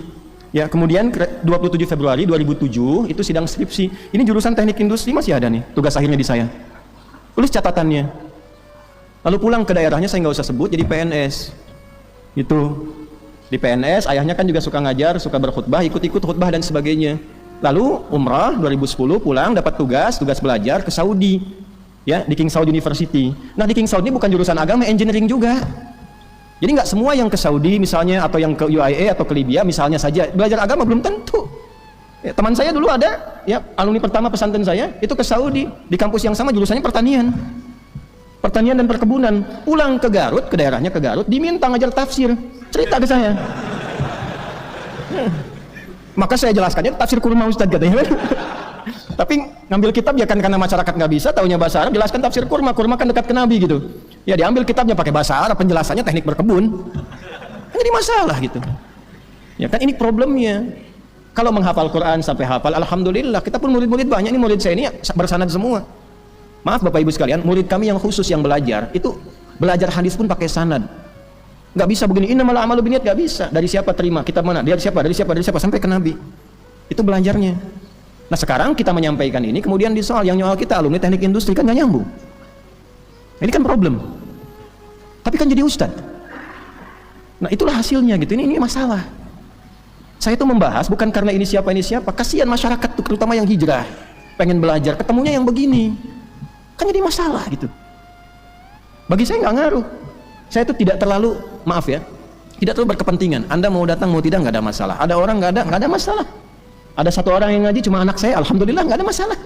B: Ya, kemudian 27 Februari 2007 itu sidang skripsi. Ini jurusan teknik industri masih ada nih, tugas akhirnya di saya. Tulis catatannya. Lalu pulang ke daerahnya, saya nggak usah sebut, jadi PNS. Itu di PNS, ayahnya kan juga suka ngajar, suka berkhutbah, ikut-ikut khutbah dan sebagainya. Lalu umrah 2010 pulang, dapat tugas belajar ke Saudi, ya, di King Saud University. Nah, di King Saud ini bukan jurusan agama, engineering juga. Jadi nggak semua yang ke Saudi misalnya, atau yang ke UIA atau ke Libya misalnya saja belajar agama, belum tentu. Ya, teman saya dulu ada, ya, alumni pertama pesantren saya itu ke Saudi, di kampus yang sama jurusannya pertanian dan perkebunan. Pulang ke Garut, ke daerahnya ke Garut, diminta ngajar tafsir, cerita ke saya. Maka saya jelaskannya tafsir kurma Ustaz, katanya. Tapi ngambil kitab ya kan, karena masyarakat nggak bisa taunya bahasa Arab, jelaskan tafsir kurma kan dekat ke Nabi gitu. Ya diambil kitabnya pakai bahasa Arab, penjelasannya teknik berkebun. Jadi masalah gitu. Ya kan, ini problemnya. Kalau menghafal Quran sampai hafal, alhamdulillah. Kita pun murid-murid banyak, ini murid saya ini bersanad semua. Maaf Bapak Ibu sekalian, murid kami yang khusus yang belajar, itu belajar hadis pun pakai sanad. Nggak bisa begini, innamal a'malu binniyat, nggak bisa. Dari siapa terima, kita mana, dari siapa, sampai ke Nabi. Itu belajarnya. Nah, sekarang kita menyampaikan ini, kemudian di soal yang nyoal kita alumni teknik industri, kan nggak nyambung. Ini kan problem. Tapi kan jadi ustadz. Nah, itulah hasilnya gitu. Ini masalah. Saya itu membahas bukan karena ini siapa, kasihan masyarakat tuh, terutama yang hijrah, pengen belajar, ketemunya yang begini, kan jadi masalah gitu. Bagi saya nggak ngaruh. Saya itu tidak terlalu, maaf ya, tidak terlalu berkepentingan. Anda mau datang mau tidak nggak ada masalah. Ada orang nggak ada masalah. Ada satu orang yang ngaji cuma anak saya, alhamdulillah nggak ada masalah.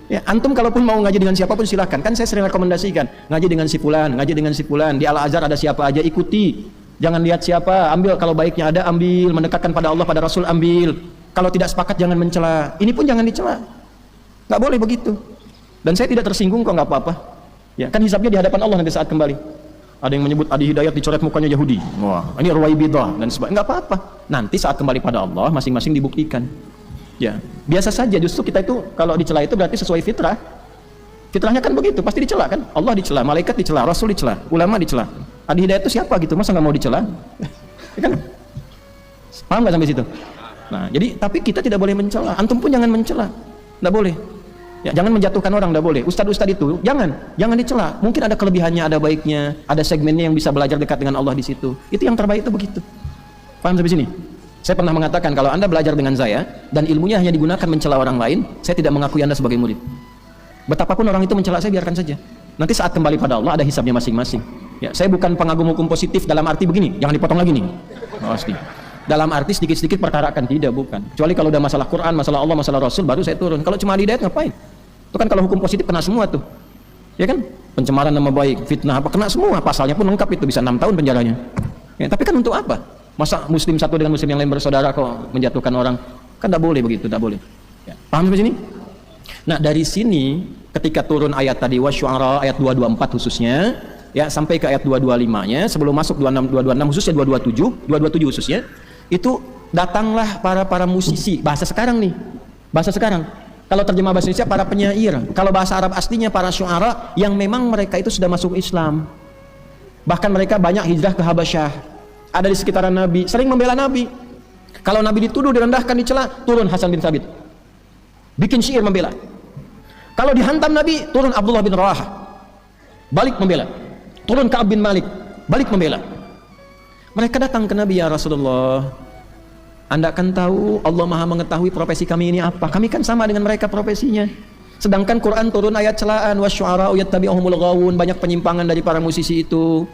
C: Ya, antum kalaupun mau ngaji dengan siapapun silakan. Kan saya sering rekomendasikan, ngaji dengan si fulan, ngaji dengan si fulan. Di Al-Azhar ada siapa aja, ikuti. Jangan lihat siapa, ambil kalau baiknya ada, ambil. Mendekatkan pada Allah, pada Rasul, ambil. Kalau tidak sepakat jangan mencela. Ini pun jangan dicela. Nggak boleh begitu. Dan saya tidak tersinggung kok, nggak apa-apa. Ya, kan hisabnya di hadapan Allah nanti saat kembali. Ada yang menyebut Adi Hidayat dicoret mukanya Yahudi. Wah, ini Ruwaibidah dan sebagainya. Nggak apa-apa. Nanti saat kembali pada Allah, masing-masing dibuktikan. Ya, biasa saja. Justru kita itu kalau dicela itu berarti sesuai fitrah. Fitrahnya kan begitu, pasti dicela kan? Allah dicela, malaikat dicela, Rasul dicela, ulama dicela. Adi Hidayat itu siapa gitu? Masa nggak mau dicela? Ya kan? Paham nggak sampai situ? Nah, jadi tapi kita tidak boleh mencela. Antum pun jangan mencela, nggak boleh. Ya, jangan menjatuhkan orang, nggak boleh. Ustadz itu jangan dicela. Mungkin ada kelebihannya, ada baiknya, ada segmennya yang bisa belajar dekat dengan Allah di situ. Itu yang terbaik itu begitu. Paham sampai sini? Saya pernah mengatakan kalau Anda belajar dengan saya dan ilmunya hanya digunakan mencela orang lain, saya tidak mengakui Anda sebagai murid. Betapapun orang itu mencela saya, biarkan saja. Nanti saat kembali pada Allah ada hisabnya masing-masing. Ya, saya bukan pengagum hukum positif dalam arti begini, jangan dipotong lagi nih. Pasti. Dalam arti sedikit-sedikit perkara akan tidak, bukan. Kecuali kalau udah masalah Quran, masalah Allah, masalah Rasul baru saya turun. Kalau cuma hidayat ngapain? Itu kan kalau hukum positif kena semua tuh. Ya kan? Pencemaran nama baik, fitnah apa kena semua, pasalnya pun lengkap itu, bisa 6 tahun penjaranya. Ya, tapi kan untuk apa? Masa muslim satu dengan muslim yang lain bersaudara kok menjatuhkan orang? Kan tidak boleh begitu, tidak boleh. Ya. Paham sampai sini? Nah, dari sini ketika turun ayat tadi wasyu'ara ayat 224 khususnya, ya sampai ke ayat 225-nya, sebelum masuk 26 226 khususnya 227 khususnya, itu datanglah para musisi, bahasa sekarang nih. Bahasa sekarang. Kalau terjemah bahasa Indonesia para penyair, kalau bahasa Arab aslinya para syu'ara yang memang mereka itu sudah masuk Islam. Bahkan mereka banyak hijrah ke Habasyah. Ada di sekitaran Nabi, sering membela Nabi. Kalau Nabi dituduh, direndahkan, dicela, turun Hasan bin Thabit, bikin syair membela. Kalau dihantam Nabi, turun Abdullah bin Rawaha, balik membela. Turun Ka'ab bin Malik, balik membela. Mereka datang ke Nabi, ya Rasulullah, Anda kan tahu Allah Maha mengetahui profesi kami ini apa. Kami kan sama dengan mereka profesinya. Sedangkan Quran turun ayat celaan wasyu'ara'u yattabi'uhumul ghawun, banyak penyimpangan dari para musisi itu.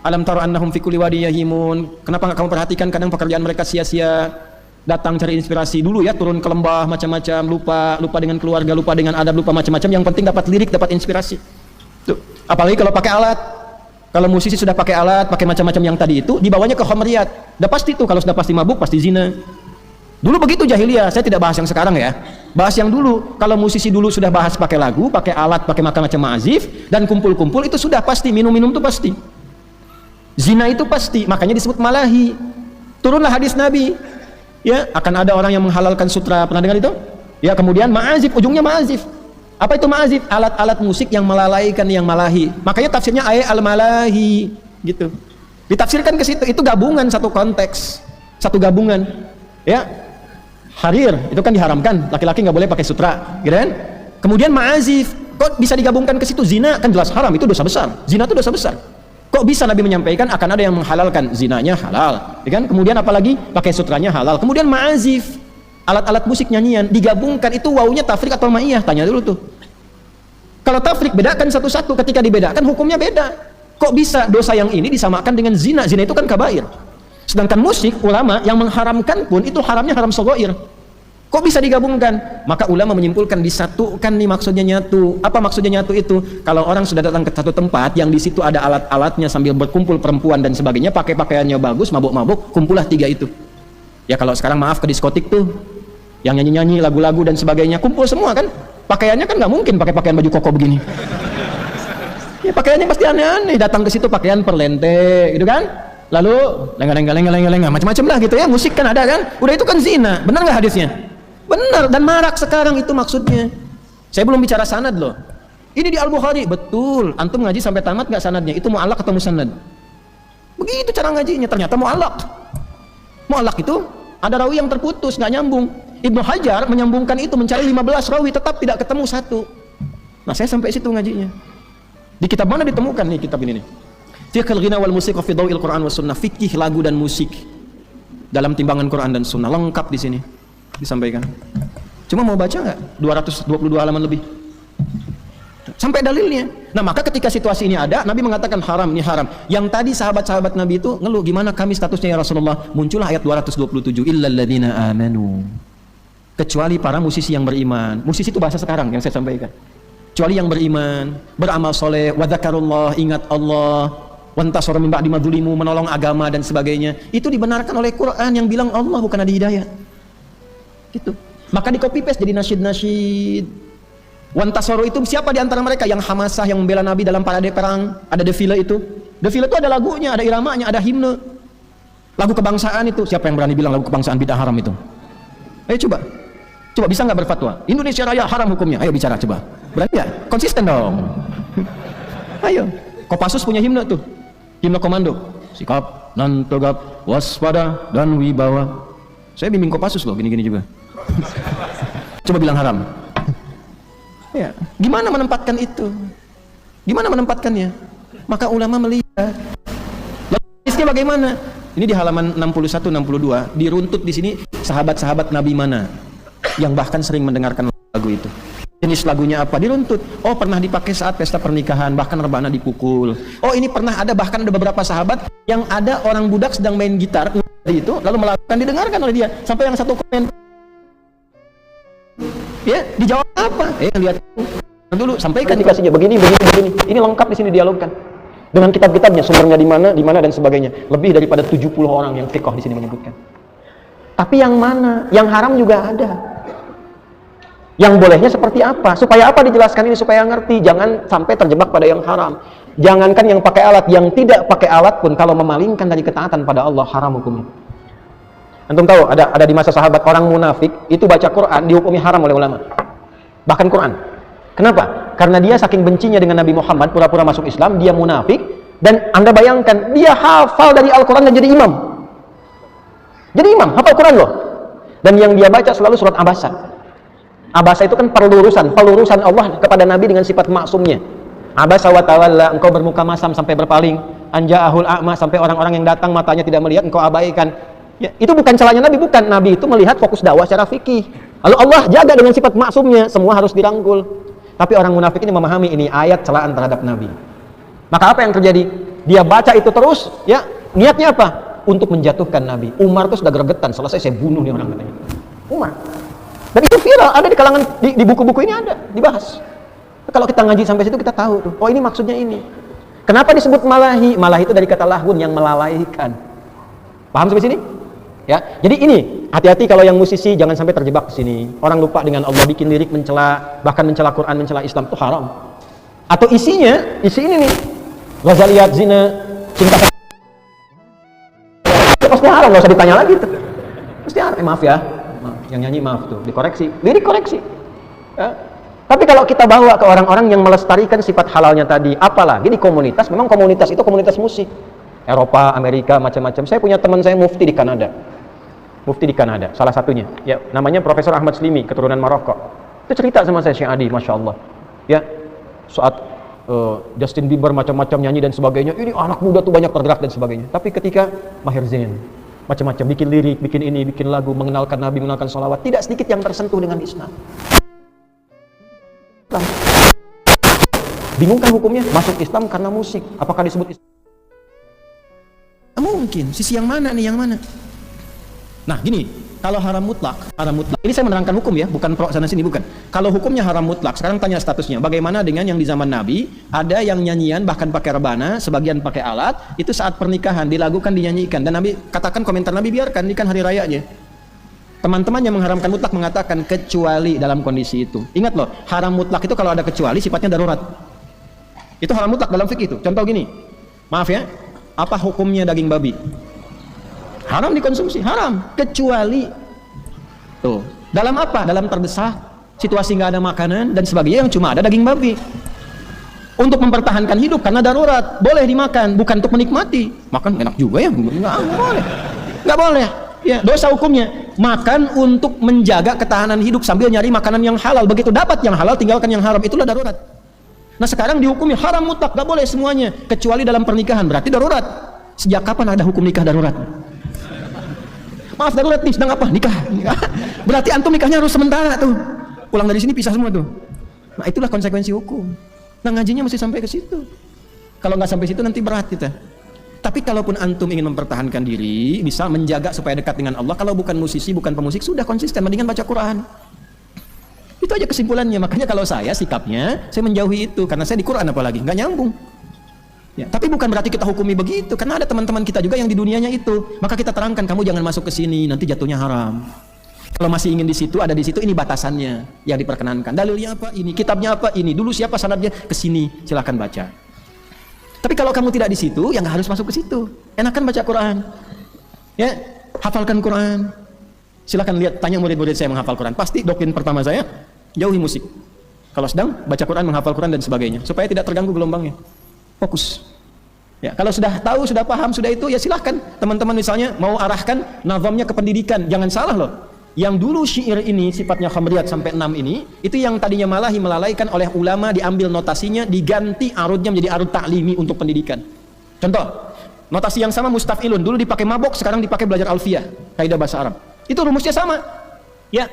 C: Alam tara annahum fi kulli wadin yahimun. Kenapa enggak kamu perhatikan kadang pekerjaan mereka sia-sia? Datang cari inspirasi dulu ya, turun ke lembah macam-macam, lupa dengan keluarga, lupa dengan adab, lupa macam-macam. Yang penting dapat lirik, dapat inspirasi. Tuh. Apalagi kalau pakai alat. Kalau musisi sudah pakai alat, pakai macam-macam yang tadi itu, dibawanya ke khamriyat. Udah pasti tuh, kalau sudah pasti mabuk, pasti zina. Dulu begitu jahiliyah, saya tidak bahas yang sekarang ya. Bahas yang dulu. Kalau musisi dulu sudah bahas pakai lagu, pakai alat, pakai macam-macam ma'azif, dan kumpul-kumpul, itu sudah pasti, minum-minum itu pasti. Zina itu pasti, makanya disebut malahi. Turunlah hadis Nabi. Ya, akan ada orang yang menghalalkan sutra, pernah dengar itu? Ya, kemudian ma'azif, ujungnya ma'azif. Apa itu ma'azif? Alat-alat musik yang melalaikan yang malahi. Makanya tafsirnya ayat al-malahi gitu. Ditafsirkan ke situ, itu gabungan satu konteks, satu gabungan. Ya. Harir itu kan diharamkan, laki-laki nggak boleh pakai sutra, gitu kan? Kemudian ma'azif, kok bisa digabungkan ke situ? Zina kan jelas haram, itu dosa besar. Zina itu dosa besar. Kok bisa Nabi menyampaikan akan ada yang menghalalkan zinanya halal, ya kan? Kemudian apalagi pakai sutranya halal. Kemudian ma'azif, alat-alat musik nyanyian digabungkan, itu wawunya tafrik atau ma'iyah? Tanya dulu tuh. Kalau tafrik bedakan satu-satu, ketika dibedakan hukumnya beda. Kok bisa dosa yang ini disamakan dengan zina? Zina itu kan kabair. Sedangkan musik, ulama yang mengharamkan pun itu haramnya haram shaghair. Kok bisa digabungkan? Maka ulama menyimpulkan disatukan nih, maksudnya nyatu. Apa maksudnya nyatu itu? Kalau orang sudah datang ke satu tempat yang di situ ada alat-alatnya sambil berkumpul perempuan dan sebagainya, pakai pakaiannya bagus, mabuk-mabuk, kumpullah tiga itu. Ya kalau sekarang maaf ke diskotik tuh, yang nyanyi-nyanyi lagu-lagu dan sebagainya, kumpul semua kan? Pakaiannya kan nggak mungkin pakai pakaian baju koko begini. Ya pakaiannya pasti aneh-aneh. Datang ke situ pakaian perlente, gitu kan? Lalu lenga-lenga macam-macam lah gitu ya. Musik kan ada kan? Udah itu kan zina. Benar nggak hadisnya? Benar, dan marak sekarang itu maksudnya. Saya belum bicara sanad loh. Ini di Al-Bukhari, betul. Antum ngaji sampai tamat nggak sanadnya? Itu mu'allaq atau musannad? Begitu cara ngajinya, ternyata mu'allaq. Mu'allaq itu ada rawi yang terputus, nggak nyambung. Ibnu Hajar menyambungkan itu, mencari 15 rawi, tetap tidak ketemu satu. Nah saya sampai situ ngajinya. Di kitab mana ditemukan nih kitab ini nih? Fiqhul ghina wal musik fi dhawil Quran was sunnah. Fikih lagu dan musik dalam timbangan Quran dan sunnah, lengkap di sini disampaikan. Cuma mau baca nggak? 222 halaman lebih sampai dalilnya. Nah maka ketika situasi ini ada, Nabi mengatakan haram, ini haram. Yang tadi sahabat-sahabat Nabi itu ngeluh, gimana kami statusnya ya Rasulullah? Muncullah ayat 227, illal ladzina amanu. kecuali para musisi yang beriman. Musisi itu bahasa sekarang yang saya sampaikan. Kecuali yang beriman, beramal soleh, wadzakarullah, ingat Allah, wantasara min ba'di madzulimu, menolong agama dan sebagainya. Itu dibenarkan oleh Quran yang bilang Allah bukan Adi Hidayat. Gitu. Maka di copy paste jadi nasyid-nasyid. Wantasaru itu siapa di antara mereka yang hamasah, yang membela Nabi dalam parade perang, ada defile itu. Defile itu ada lagunya, ada iramanya, ada himne. Lagu kebangsaan itu, siapa yang berani bilang lagu kebangsaan bid'ah haram itu? Ayo coba. Coba bisa nggak berfatwa? Indonesia Raya haram hukumnya. Ayo bicara coba. Berani ya? Konsisten dong. Ayo. Kopassus punya himne tuh. Himne komando. Sikap dan tegap, waspada dan wibawa. Saya bimbing Kopassus loh, gini-gini juga. Coba bilang haram. Ya, gimana menempatkan itu? Gimana menempatkannya? Maka ulama melihat. Lalu hadisnya bagaimana? Ini di halaman 61 62 diruntut di sini sahabat-sahabat Nabi mana yang bahkan sering mendengarkan lagu itu. Jenis lagunya apa? Diruntut. Oh, pernah dipakai saat pesta pernikahan, bahkan rebana dipukul. Oh, ini pernah ada, bahkan ada beberapa sahabat yang ada orang budak sedang main gitar itu lalu melakukan, didengarkan oleh dia. Sampai yang satu komen, ya, dijawab apa? Lihat dulu, sampaikan dikasihnya begini. Ini lengkap di sini dialogkan. Dengan kitab-kitabnya, sumbernya di mana dan sebagainya. Lebih daripada 70 orang yang fiqh di sini menyebutkan. Tapi yang mana? Yang haram juga ada. Yang bolehnya seperti apa? Supaya apa dijelaskan ini? Supaya ngerti, jangan sampai terjebak pada yang haram. Jangankan yang pakai alat, yang tidak pakai alat pun kalau memalingkan dari ketaatan pada Allah, haram hukumnya. Antum tahu ada di masa sahabat orang munafik itu baca Quran dihukumi haram oleh ulama. Bahkan Quran. Kenapa? Karena dia saking bencinya dengan Nabi Muhammad, pura-pura masuk Islam, dia munafik, dan Anda bayangkan dia hafal dari Al-Quran dan jadi imam. Jadi imam, hafal Quran loh. Dan yang dia baca selalu surat Abasa. Abasa itu kan pelurusan Allah kepada Nabi dengan sifat maksumnya. Abasa wa tawalla, engkau bermuka masam sampai berpaling. Anja'ahul a'ma, sampai orang-orang yang datang matanya tidak melihat, engkau abaikan. Ya, itu bukan celahnya Nabi, bukan. Nabi itu melihat fokus dakwah secara fikih. Lalu Allah jaga dengan sifat maksumnya, semua harus dirangkul. Tapi orang munafik ini memahami ini ayat celaan terhadap Nabi. Maka apa yang terjadi? Dia baca itu terus, ya, niatnya apa? Untuk menjatuhkan Nabi. Umar tuh sudah gregetan, selesai saya bunuh nih orang, katanya. Umar. Dan itu viral, ada di kalangan, di buku-buku ini ada, dibahas. Kalau kita ngaji sampai situ kita tahu tuh, oh ini maksudnya ini. Kenapa disebut malahi? Malahi itu dari kata lahun, yang melalaikan. Paham sampai sini? Ya, jadi ini hati-hati kalau yang musisi, jangan sampai terjebak di sini. Orang lupa dengan Allah, bikin lirik mencela, bahkan mencela Quran, mencela Islam, itu haram. Atau isi ini nih, Ghazaliyat, zina, cinta. Itu pasti haram, nggak usah ditanya lagi tuh. Pasti haram. Maaf ya, yang nyanyi maaf tuh, dikoreksi, lirik koreksi. Ya. Tapi kalau kita bawa ke orang-orang yang melestarikan sifat halalnya tadi, apalagi di komunitas, memang komunitas itu komunitas musik. Eropa, Amerika, macam-macam. Saya punya teman saya mufti di Kanada. Mufti di Kanada, salah satunya. Ya, namanya Profesor Ahmad Slimi, keturunan Maroko. Itu cerita sama saya, Syekh Adi, Masya Allah. Ya, saat Justin Bieber macam-macam nyanyi dan sebagainya, ini anak muda tuh banyak tergerak dan sebagainya. Tapi ketika Maher Zain, macam-macam, bikin lirik, bikin ini, bikin lagu, mengenalkan Nabi, mengenalkan sholawat, tidak sedikit yang tersentuh dengan Islam. Bingungkan hukumnya? Masuk Islam karena musik. Apakah disebut Islam? Mungkin, sisi yang mana nih, yang mana? Nah gini, kalau haram mutlak, ini saya menerangkan hukum ya, bukan pro sana sini, bukan. Kalau hukumnya haram mutlak, sekarang tanya statusnya, bagaimana dengan yang di zaman Nabi, ada yang nyanyian bahkan pakai rebana, sebagian pakai alat, itu saat pernikahan, dilakukan, dinyanyikan, dan Nabi katakan, komentar Nabi, biarkan, ini kan hari rayanya. Teman-teman yang mengharamkan mutlak mengatakan, kecuali dalam kondisi itu. Ingat loh, haram mutlak itu kalau ada kecuali, sifatnya darurat. Itu haram mutlak dalam fikih itu. Contoh gini, maaf ya, apa hukumnya daging babi? Haram dikonsumsi, haram, kecuali tuh. Dalam apa? Dalam terdesak, situasi nggak ada makanan dan sebagainya, yang cuma ada daging babi. Untuk mempertahankan hidup karena darurat, boleh dimakan, bukan untuk menikmati. Makan enak juga ya, nggak boleh. Ya, dosa hukumnya makan untuk menjaga ketahanan hidup sambil nyari makanan yang halal. Begitu dapat yang halal, tinggalkan yang haram, itulah darurat. Nah sekarang dihukumi haram mutlak, gak boleh semuanya kecuali dalam pernikahan, berarti darurat. Sejak kapan ada hukum nikah darurat? Maaf, darurat nih, sedang apa? Nikah. Berarti antum nikahnya harus sementara tuh, pulang dari sini pisah semua tuh. Nah itulah konsekuensi hukum. Nah ngajinya mesti sampai ke situ. Kalau nggak sampai situ nanti berat kita. Tapi kalaupun antum ingin mempertahankan diri, bisa menjaga supaya dekat dengan Allah, kalau bukan musisi, bukan pemusik, sudah konsisten, mendingan baca Quran. Itu aja kesimpulannya. Makanya kalau saya sikapnya, saya menjauhi itu, karena saya di Quran apalagi, nggak nyambung. Ya, tapi bukan berarti kita hukumi begitu, karena ada teman-teman kita juga yang di dunianya itu. Maka kita terangkan, kamu jangan masuk ke sini, nanti jatuhnya haram. Kalau masih ingin di situ, ada di situ, ini batasannya yang diperkenankan. Dalilnya apa? Ini, kitabnya apa? Ini. Dulu siapa sanadnya? Ke sini, silahkan baca. Tapi kalau kamu tidak di situ, ya nggak harus masuk ke situ. Enakan baca Quran, ya, hafalkan Quran. Silakan lihat, tanya murid-murid saya menghafal Quran. Pasti doktrin pertama saya, jauhi musik. Kalau sedang baca Quran, menghafal Quran dan sebagainya, supaya tidak terganggu gelombangnya. Fokus. Ya, kalau sudah tahu, sudah paham, sudah itu, ya silahkan. Teman-teman misalnya mau arahkan nazamnya ke pendidikan, jangan salah loh. Yang dulu syair ini sifatnya khamriyat sampai 6 ini, itu yang tadinya malahi melalaikan oleh ulama, diambil notasinya, diganti arudnya menjadi arud ta'limi untuk pendidikan. Contoh, notasi yang sama mustaf'ilun, dulu dipakai mabok, sekarang dipakai belajar alfiyah, kaidah bahasa Arab. Itu rumusnya sama. Ya.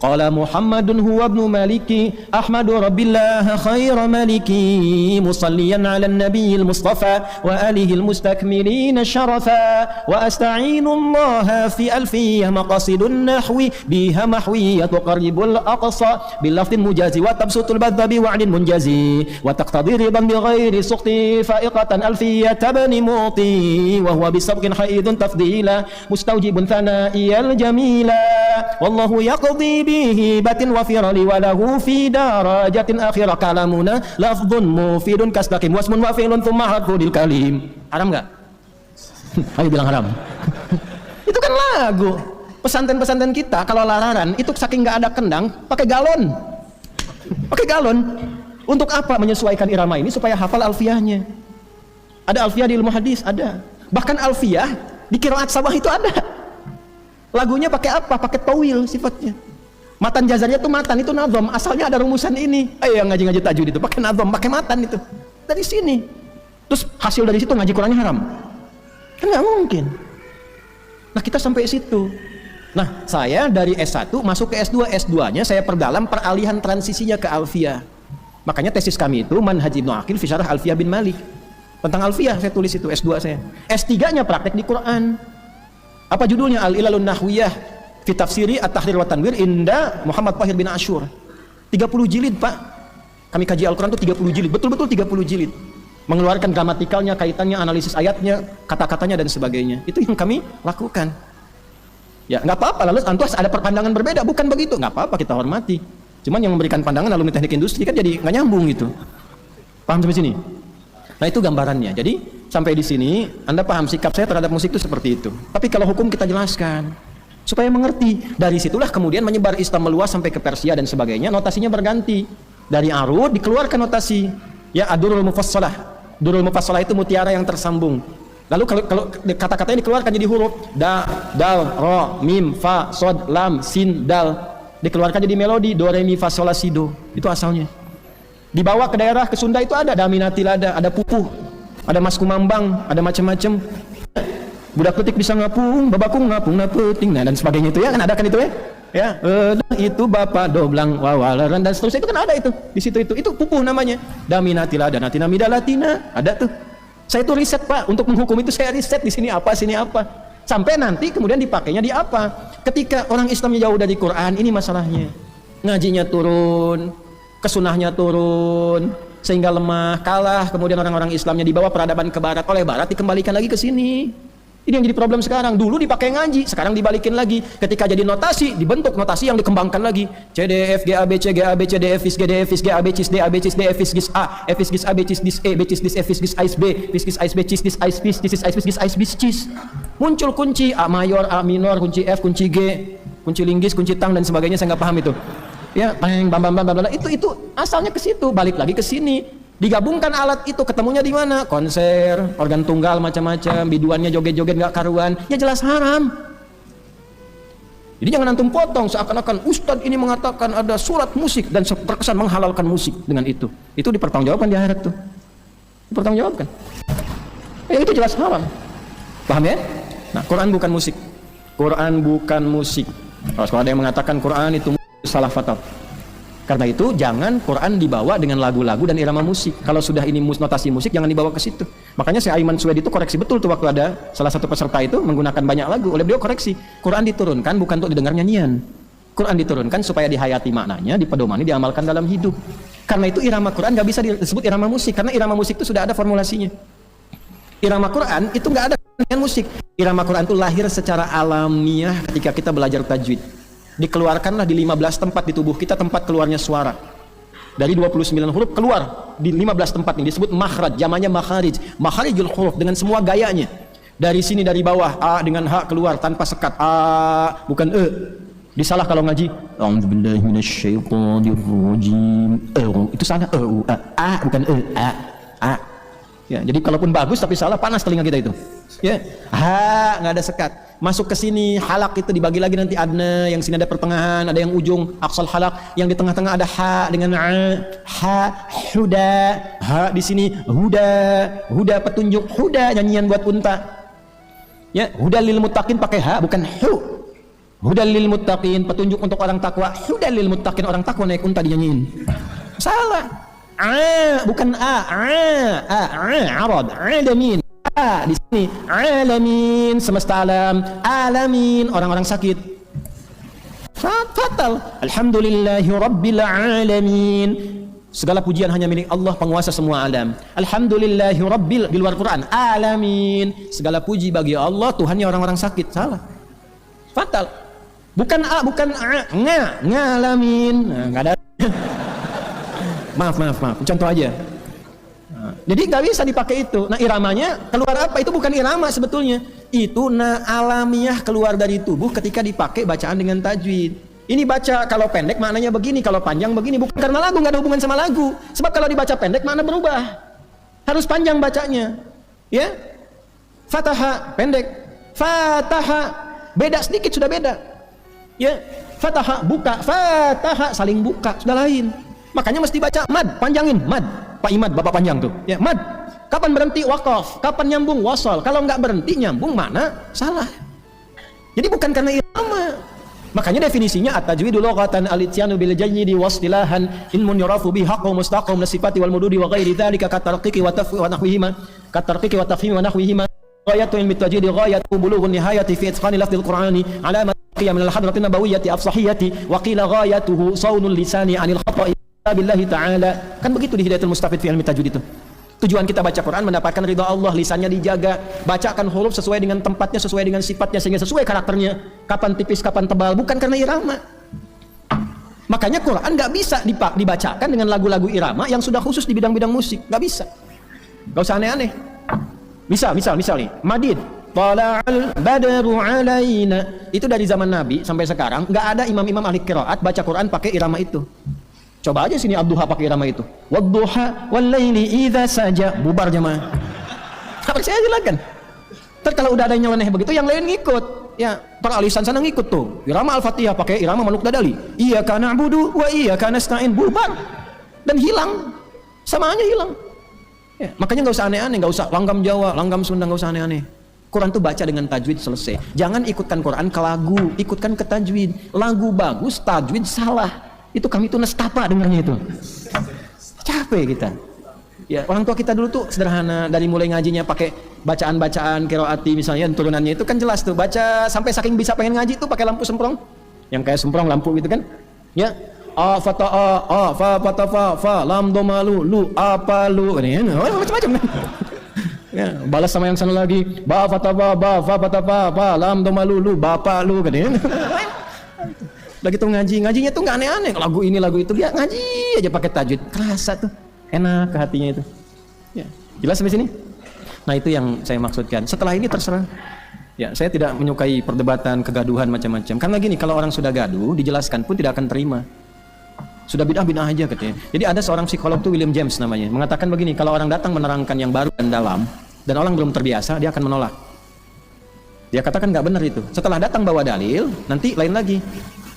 C: Qala Muhammadun huwa ibnu Maliki Ahmadu Rabbillah khaira maliki musalliyan ala nabiyil Mustafa wa alihil mustakmilin syarafa wa asta'inu Allah fi alfiyah maqasidun nahwi biha mahwiyah tuqarribul aqsa bil lafdin mujazi wa tabsutul badha bi wa'din munjazi wa taqtadi ridan bi ghairi suqti fa'iqatan alfiyah tabani muti wa huwa bisabqin haidun tafdila mustawjibun thana'iyal jamila wallahu yaqdi bihi batin wa firali walahu fi darajatin akhirah kalamuna lafdun mufidun kastaqim wasmun wa fi'lun thumma harfudil kalim. Haram nggak? Ayo bilang haram. Itu kan lagu. Pesantren-pesantren kita kalau lararan itu saking nggak ada kendang pakai galon. Pakai galon. Untuk apa? Menyesuaikan irama ini supaya hafal alfiyahnya. Ada alfiyah di ilmu hadis, ada. Bahkan alfiyah di qiraat sabah itu ada. Lagunya pakai apa? Pakai tawil sifatnya. Matan jazarnya itu matan, itu nazam, asalnya ada rumusan ini. Ayo yang ngaji-ngaji tajwid itu pakai nazam, pakai matan itu. Dari sini. Terus hasil dari situ ngaji Qurannya haram. Kan nggak mungkin. Nah, kita sampai situ. Nah, saya dari S1 masuk ke S2, S2-nya saya perdalam peralihan transisinya ke alfiyah. Makanya tesis kami itu Manhaj Ibnu Aqil fi Syarah Alfiyah bin Malik. Tentang alfiyah saya tulis itu S2 saya. S3-nya praktek di Quran. Apa judulnya? Al-Ilalun Nahwiyah fi tafsiri at-tahrir wa tanwir inda Muhammad Fahir bin Ashur. 30 jilid, Pak. Kami kaji Al-Quran itu 30 jilid, betul-betul 30 jilid. Mengeluarkan gramatikalnya, kaitannya, analisis ayatnya, kata-katanya dan sebagainya. Itu yang kami lakukan. Ya, nggak apa-apa, lalu antus ada perpandangan berbeda, bukan begitu, nggak apa-apa, kita hormati. Cuman yang memberikan pandangan alumni teknik industri kan jadi nggak nyambung gitu. Paham sampai sini? Nah, itu gambarannya. Jadi sampai di sini Anda paham sikap saya terhadap musik itu seperti itu. Tapi kalau hukum kita jelaskan supaya mengerti. Dari situlah kemudian menyebar Islam meluas sampai ke Persia dan sebagainya. Notasinya berganti. Dari arud dikeluarkan notasi. Ya, ad-durul mufassalah. Durul mufassalah itu mutiara yang tersambung. Lalu kalau kata-katanya dikeluarkan jadi huruf da, dal, ro, mim, fa, sod, lam, sin, dal. Dikeluarkan jadi melodi do, re, mi, fa, sol, la, si, do. Itu asalnya. Dibawa ke daerah ke Sunda itu ada daminatilada, ada pupuh, ada mas kumambang, ada macam-macam. Budak petik bisa ngapung, babakung ngapung na peting, nah dan sebagainya itu ya kan ada kan itu ya? Ya, itu bapak doblang wawalaran dan seterusnya itu kan ada itu di situ itu pupuh namanya. Daminatilada, natinamida latina, ada tuh. Saya itu riset, Pak, untuk menghukum itu saya riset di sini apa, sini apa. Sampai nanti kemudian dipakainya di apa? Ketika orang Islamnya jauh dari Quran, ini masalahnya. Ngajinya turun, kesunahnya turun, sehingga lemah, kalah, kemudian orang-orang Islamnya dibawa peradaban ke barat, oleh barat dikembalikan lagi ke sini. Ini yang jadi problem sekarang. Dulu dipakai ngaji, sekarang dibalikin lagi. Ketika jadi notasi, dibentuk notasi yang dikembangkan lagi. C D F G A B C G A B C D F Is G D F Is G A B Cis D A B Cis D F Is Gis A F Is Gis A B Cis Dis E B Cis Dis F Is Gis Ais B Is Gis Ais B Cis Dis Ais Bis Cis Ais Bis Gis Ais Bis Cis. Muncul kunci A mayor, A minor, kunci F, kunci G, kunci linggis, kunci tang dan sebagainya, saya nggak paham itu. Ya, bam bam bam bam itu asalnya ke situ, balik lagi ke sini. Digabungkan alat itu, ketemunya di mana? Konser, organ tunggal macam-macam, biduannya joget-joget nggak karuan, ya jelas haram. Jadi jangan antum potong seakan-akan Ustadz ini mengatakan ada surat musik dan terkesan menghalalkan musik dengan itu. Itu dipertanggungjawabkan di akhirat tuh. Dipertanggungjawabkan. Ya itu jelas haram. Paham ya? Nah, Quran bukan musik. Quran bukan musik. Kalau ada yang mengatakan Quran itu salah fatal. Karena itu jangan Quran dibawa dengan lagu-lagu dan irama musik. Kalau sudah ini notasi musik jangan dibawa ke situ. Makanya si Aiman Suwedi itu koreksi betul tuh waktu ada salah satu peserta itu menggunakan banyak lagu. Oleh beliau koreksi, Quran diturunkan bukan untuk didengar nyanyian. Quran diturunkan supaya dihayati maknanya, dipedomani, diamalkan dalam hidup. Karena itu irama Quran nggak bisa disebut irama musik, karena irama musik itu sudah ada formulasinya. Irama Quran itu nggak ada dengan musik. Irama Quran itu lahir secara alamiah ketika kita belajar tajwid. Dikeluarkanlah di 15 tempat di tubuh kita tempat keluarnya suara. Dari 29 huruf keluar di 15 tempat ini disebut makhraj, jamannya makharij. Makharijul huruf dengan semua gayanya. Dari sini dari bawah A dengan H keluar tanpa sekat. A bukan E. Disalah kalau ngaji. A'udzubillahi minasyaitonirrajim. Itu salah. A bukan E. A. Ya, jadi kalaupun bagus tapi salah panas telinga kita itu. Ya, ha nggak ada sekat. Masuk ke sini halak itu dibagi lagi nanti adna, yang sini ada pertengahan, ada yang ujung aqsal halak, yang di tengah-tengah ada ha dengan a, ha huda, ha di sini huda petunjuk, huda nyanyian buat unta. Ya, huda lil muttaqin pakai ha bukan hu. Huda lil muttaqin petunjuk untuk orang takwa, huda lil muttaqin orang takwa naik unta dinyanyiin. Salah. Bukan arad, alamin. Di sini alamin semesta alam, alamin orang-orang sakit. Fatal. Alhamdulillahi rabbil alamin. Segala pujian hanya milik Allah penguasa semua alam. Alhamdulillahi rabbil di luar Quran alamin. Segala puji bagi Allah Tuhannya orang-orang sakit. Salah. Fatal. Bukan ngalamin. Nah, enggak ada. Maaf. Contoh aja. Jadi nggak bisa dipakai itu. Nah iramanya keluar apa? Itu bukan irama sebetulnya. Itu alamiah keluar dari tubuh ketika dipakai bacaan dengan tajwid. Ini baca kalau pendek maknanya begini, kalau panjang begini. Bukan karena lagu, nggak ada hubungan sama lagu. Sebab kalau dibaca pendek makna berubah. Harus panjang bacanya. Ya. Fataha pendek. Fataha beda sedikit sudah beda. Ya. Fataha buka. Fataha saling buka sudah lain. Makanya mesti baca mad, panjangin mad. Pak Imad, bapak panjang tuh. Ya, mad. Kapan berhenti waqaf? Kapan nyambung wasal? Kalau nggak berhenti nyambung mana? Salah. Jadi bukan karena irama. Makanya definisinya at-tajwidu lughatan al-ityanu bil jayyidi wastilahan ilmun yurafu bi haqqu mustaqim nasifati wal mududi wa ghairi dzalika katarqiqi wa tafwi wa nahwihima katarqiqi wa tafhimi wa nahwihima ghayatu ilmi at-tajwidi ghayatu bulughun nihayati fi itqani lafdhil qur'ani alamat qiyam min al-hadratin nabawiyyati afsahiyati wa qila ghayatuhu sawnul lisani 'anil khata'i billahi ta'ala. Kan begitu di Hidayatul Mustafid fi ilmi tajwid itu. Tujuan kita baca Quran mendapatkan ridha Allah, lisannya dijaga, bacakan huruf sesuai dengan tempatnya, sesuai dengan sifatnya sehingga sesuai karakternya. Kapan tipis, kapan tebal, bukan karena irama. Makanya Quran nggak bisa dibacakan dengan lagu-lagu irama yang sudah khusus di bidang-bidang musik, nggak bisa. Nggak usah aneh-aneh. Misal nih, Madid Tala'al badru alaina. Itu dari zaman Nabi sampai sekarang nggak ada imam-imam ahli qiraat baca Quran pakai irama itu. Coba aja sini Abduha pakai irama itu. Wadduha wal-laili idza saja. Bubar jemaah. Apa saya silakan. Ntar kalau udah ada yang nyeleneh begitu yang lain ngikut. Ya, peralisan sana ngikut tuh. Irama Al-Fatihah pakai irama Manuk Dadali. Iyyaka na'budu wa iyyaka nasta'in. Bubar. Dan hilang. Sama aja hilang. Ya, makanya enggak usah aneh-aneh, enggak usah langgam Jawa, langgam Sunda, enggak usah aneh-aneh. Quran tuh baca dengan tajwid selesai. Jangan ikutkan Quran ke lagu, ikutkan ke tajwid. Lagu bagus, tajwid salah. Itu kami tuh nestapa dengarnya itu. Capek kita. Ya, orang tua kita dulu tuh sederhana, dari mulai ngajinya pakai bacaan-bacaan qiraati misalnya turunannya itu kan jelas tuh, baca sampai saking bisa pengen ngaji tuh pakai lampu semprong. Yang kayak semprong lampu gitu kan. Ya. A fata a fa fata fa lam domalu lu apa lu ini macam-macam kan. Ya, balas sama yang sana lagi. Ba fata ba fa fata fa lam domalu lu bapak lu kan. Lagi tuh ngajinya tuh nggak aneh-aneh, lagu ini lagu itu dia ngaji aja pakai tajwid, kerasa tuh enak ke hatinya itu. Ya, jelas sampai sini. Nah itu yang saya maksudkan. Setelah ini terserah. Ya, saya tidak menyukai perdebatan, kegaduhan macam-macam. Karena gini, kalau orang sudah gaduh, dijelaskan pun tidak akan terima. Sudah bid'ah aja katanya. Jadi ada seorang psikolog tuh William James namanya, mengatakan begini, kalau orang datang menerangkan yang baru dan dalam, dan orang belum terbiasa, dia akan menolak. Dia katakan nggak benar itu. Setelah datang bawa dalil, nanti lain lagi.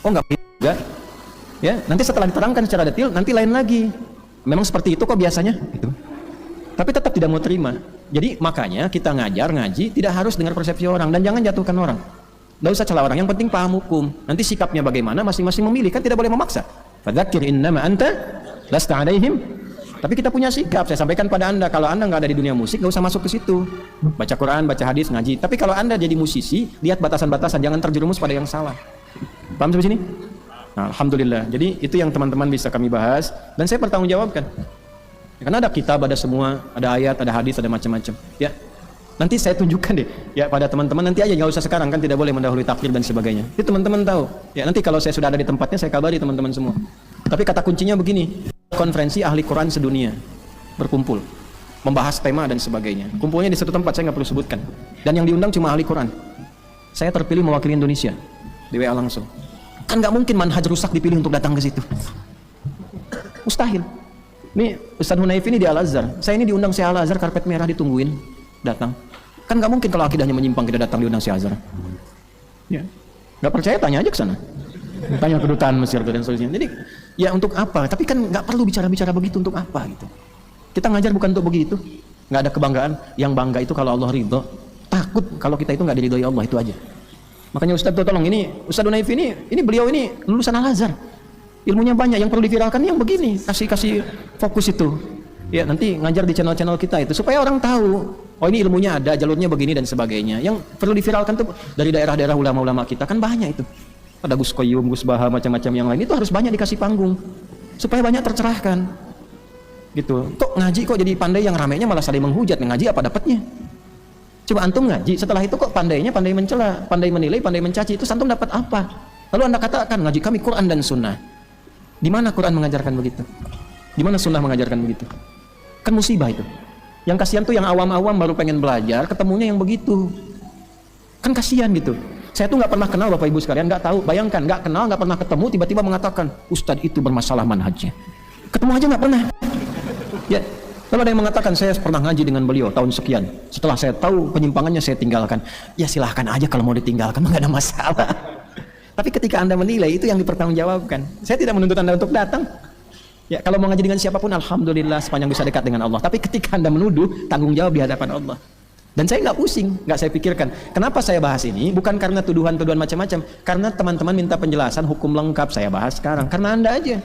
C: Oh nggak juga, ya nanti setelah diterangkan secara detail nanti lain lagi. Memang seperti itu kok biasanya, gitu. Tapi tetap tidak mau terima. Jadi makanya kita ngaji tidak harus dengar persepsi orang dan jangan jatuhkan orang. Nggak usah celah orang. Yang penting paham hukum. Nanti sikapnya bagaimana masing-masing memilih, kan tidak boleh memaksa. Fadzakir innama anta lasta alaihim. Tapi kita punya sikap, saya sampaikan pada Anda, kalau Anda nggak ada di dunia musik, nggak usah masuk ke situ. Baca Quran, baca hadis, ngaji. Tapi kalau Anda jadi musisi, lihat batasan-batasan, jangan terjerumus pada yang salah. Paham sampai sini? Nah, alhamdulillah. Jadi itu yang teman-teman bisa kami bahas dan saya bertanggung jawabkan. Ya, karena ada kitab, ada semua, ada ayat, ada hadis, ada macam-macam. Ya, nanti saya tunjukkan deh. Ya pada teman-teman nanti aja, nggak usah sekarang kan tidak boleh mendahului takdir dan sebagainya. Itu teman-teman tahu. Ya nanti kalau saya sudah ada di tempatnya, saya kabari teman-teman semua. Tapi kata kuncinya begini. Konferensi ahli Quran sedunia berkumpul membahas tema dan sebagainya. Kumpulnya di satu tempat, saya nggak perlu sebutkan. Dan yang diundang cuma ahli Quran. Saya terpilih mewakili Indonesia di WA langsung. Kan nggak mungkin manhaj rusak dipilih untuk datang ke situ. Mustahil. Nih Ustaz Hunaif ini di Al-Azhar. Saya ini diundang Syekh Al-Azhar, karpet merah ditungguin datang. Kan nggak mungkin kalau akidahnya menyimpang kita datang diundang Syekh Al-Azhar. Ya. Nggak percaya tanya aja ke sana. Tanya kedutaan Mesir dan seterusnya. Jadi ya untuk apa? Tapi kan nggak perlu bicara-bicara begitu, untuk apa gitu. Kita ngajar bukan untuk begitu. Nggak ada kebanggaan. Yang bangga itu kalau Allah ridho. Takut kalau kita itu nggak diridhoi Allah, itu aja. Makanya Ustadz tolong, ini Ustadz Unaif ini beliau ini lulusan Al-Azhar. Ilmunya banyak, yang perlu diviralkan yang begini. Kasih fokus itu. Ya nanti ngajar di channel-channel kita itu supaya orang tahu. Oh ini ilmunya ada, jalurnya begini dan sebagainya. Yang perlu diviralkan tuh dari daerah-daerah ulama-ulama kita kan banyak itu. Ada Gus Qayyum, Gus Baha, macam-macam yang lain, itu harus banyak dikasih panggung supaya banyak tercerahkan gitu. Kok ngaji kok jadi pandai, yang ramainya malah saling menghujat. Ngaji apa dapatnya? Coba antum ngaji, setelah itu kok pandainya pandai mencela, pandai menilai, pandai mencaci. Itu antum dapat apa? Lalu Anda katakan ngaji kami Quran dan Sunnah. Di mana Quran mengajarkan begitu? Di mana Sunnah mengajarkan begitu? Kan musibah itu. Yang kasihan tuh yang awam-awam baru pengen belajar, ketemunya yang begitu. Kan kasihan gitu. Saya tuh nggak pernah kenal Bapak Ibu sekalian, nggak tahu. Bayangkan, nggak kenal, nggak pernah ketemu, tiba-tiba mengatakan Ustadz itu bermasalah manhajnya. Ketemu aja nggak pernah. Ya, lalu ada yang mengatakan saya pernah ngaji dengan beliau tahun sekian. Setelah saya tahu penyimpangannya saya tinggalkan. Ya silahkan aja kalau mau ditinggalkan, nggak ada masalah. Tapi ketika Anda menilai, itu yang dipertanggungjawabkan. Saya tidak menuntut Anda untuk datang. Ya, kalau mau ngaji dengan siapapun, alhamdulillah sepanjang bisa dekat dengan Allah. Tapi ketika Anda menuduh, tanggung jawab di hadapan Allah. Dan saya nggak pusing, nggak saya pikirkan. Kenapa saya bahas ini? Bukan karena tuduhan-tuduhan macam-macam. Karena teman-teman minta penjelasan hukum lengkap, saya bahas sekarang. Karena Anda aja.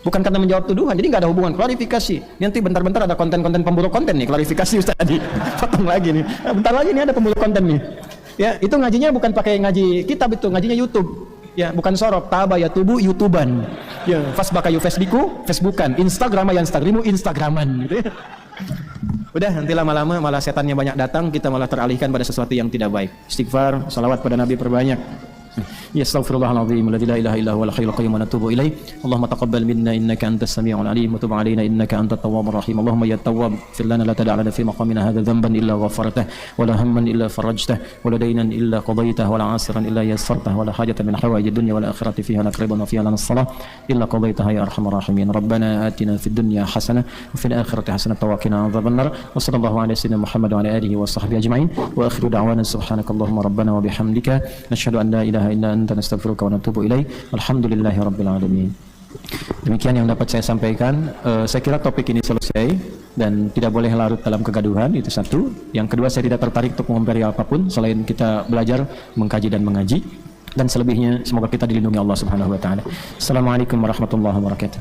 C: Bukan karena menjawab tuduhan. Jadi nggak ada hubungan. Klarifikasi. Nanti bentar-bentar ada konten-konten pemburuk konten nih. Klarifikasi Ustaz tadi. Potong lagi nih. Bentar lagi nih ada pemburuk konten nih. Ya, itu ngajinya bukan pakai ngaji kitab, itu ngajinya YouTube. Ya, bukan sorok. Taba ya tubuh YouTubean. Ya, fasbaka yu Facebookan. Instagram yang Instagraman gitu ya. Udah nanti lama-lama malah setannya banyak datang, kita malah teralihkan pada sesuatu yang tidak baik. Istighfar, salawat pada Nabi perbanyak. Ya astaghfirullahaladzim, la ilaha illa huwal hayyul qayyum wa natubu ilaih. Allahumma taqabbal minna innaka antas samiul alim wa tub alaina innaka antat tawwabur rahim. Allahumma ya tawwab fir lana la tad'a lana fi maqamina hadha dhanban illa ghafartah wa la hamman illa farajtah wa la daynan illa qadaytah wa la 'asiran illa yassartah wa la hajatan min hawaijid dunya wal akhirati fiha lak ridwan wa fiha lana as-salah illa qadaytaha ya arhamar rahimin. Rabbana atina fid dunya hasanah wa fil akhirati hasanah wa qina adzabannar. Wa sallallahu ala sayyidina Muhammad wa ala alihi wa sahbihi ajma'in. Wa akhiru da'wana subhanakallahumma rabbana wa bihamdika nashhadu an la ilaha illa anta nastaghfiruka wa natubu ilaik. Alhamdulillahi rabbil alamin. Demikian yang dapat saya sampaikan. Saya kira topik ini selesai dan tidak boleh larut dalam kegaduhan, itu satu. Yang kedua, saya tidak tertarik untuk mengomentari apapun selain kita belajar, mengkaji dan mengaji. Dan selebihnya semoga kita dilindungi Allah Subhanahu wa taala. Assalamualaikum warahmatullahi wabarakatuh.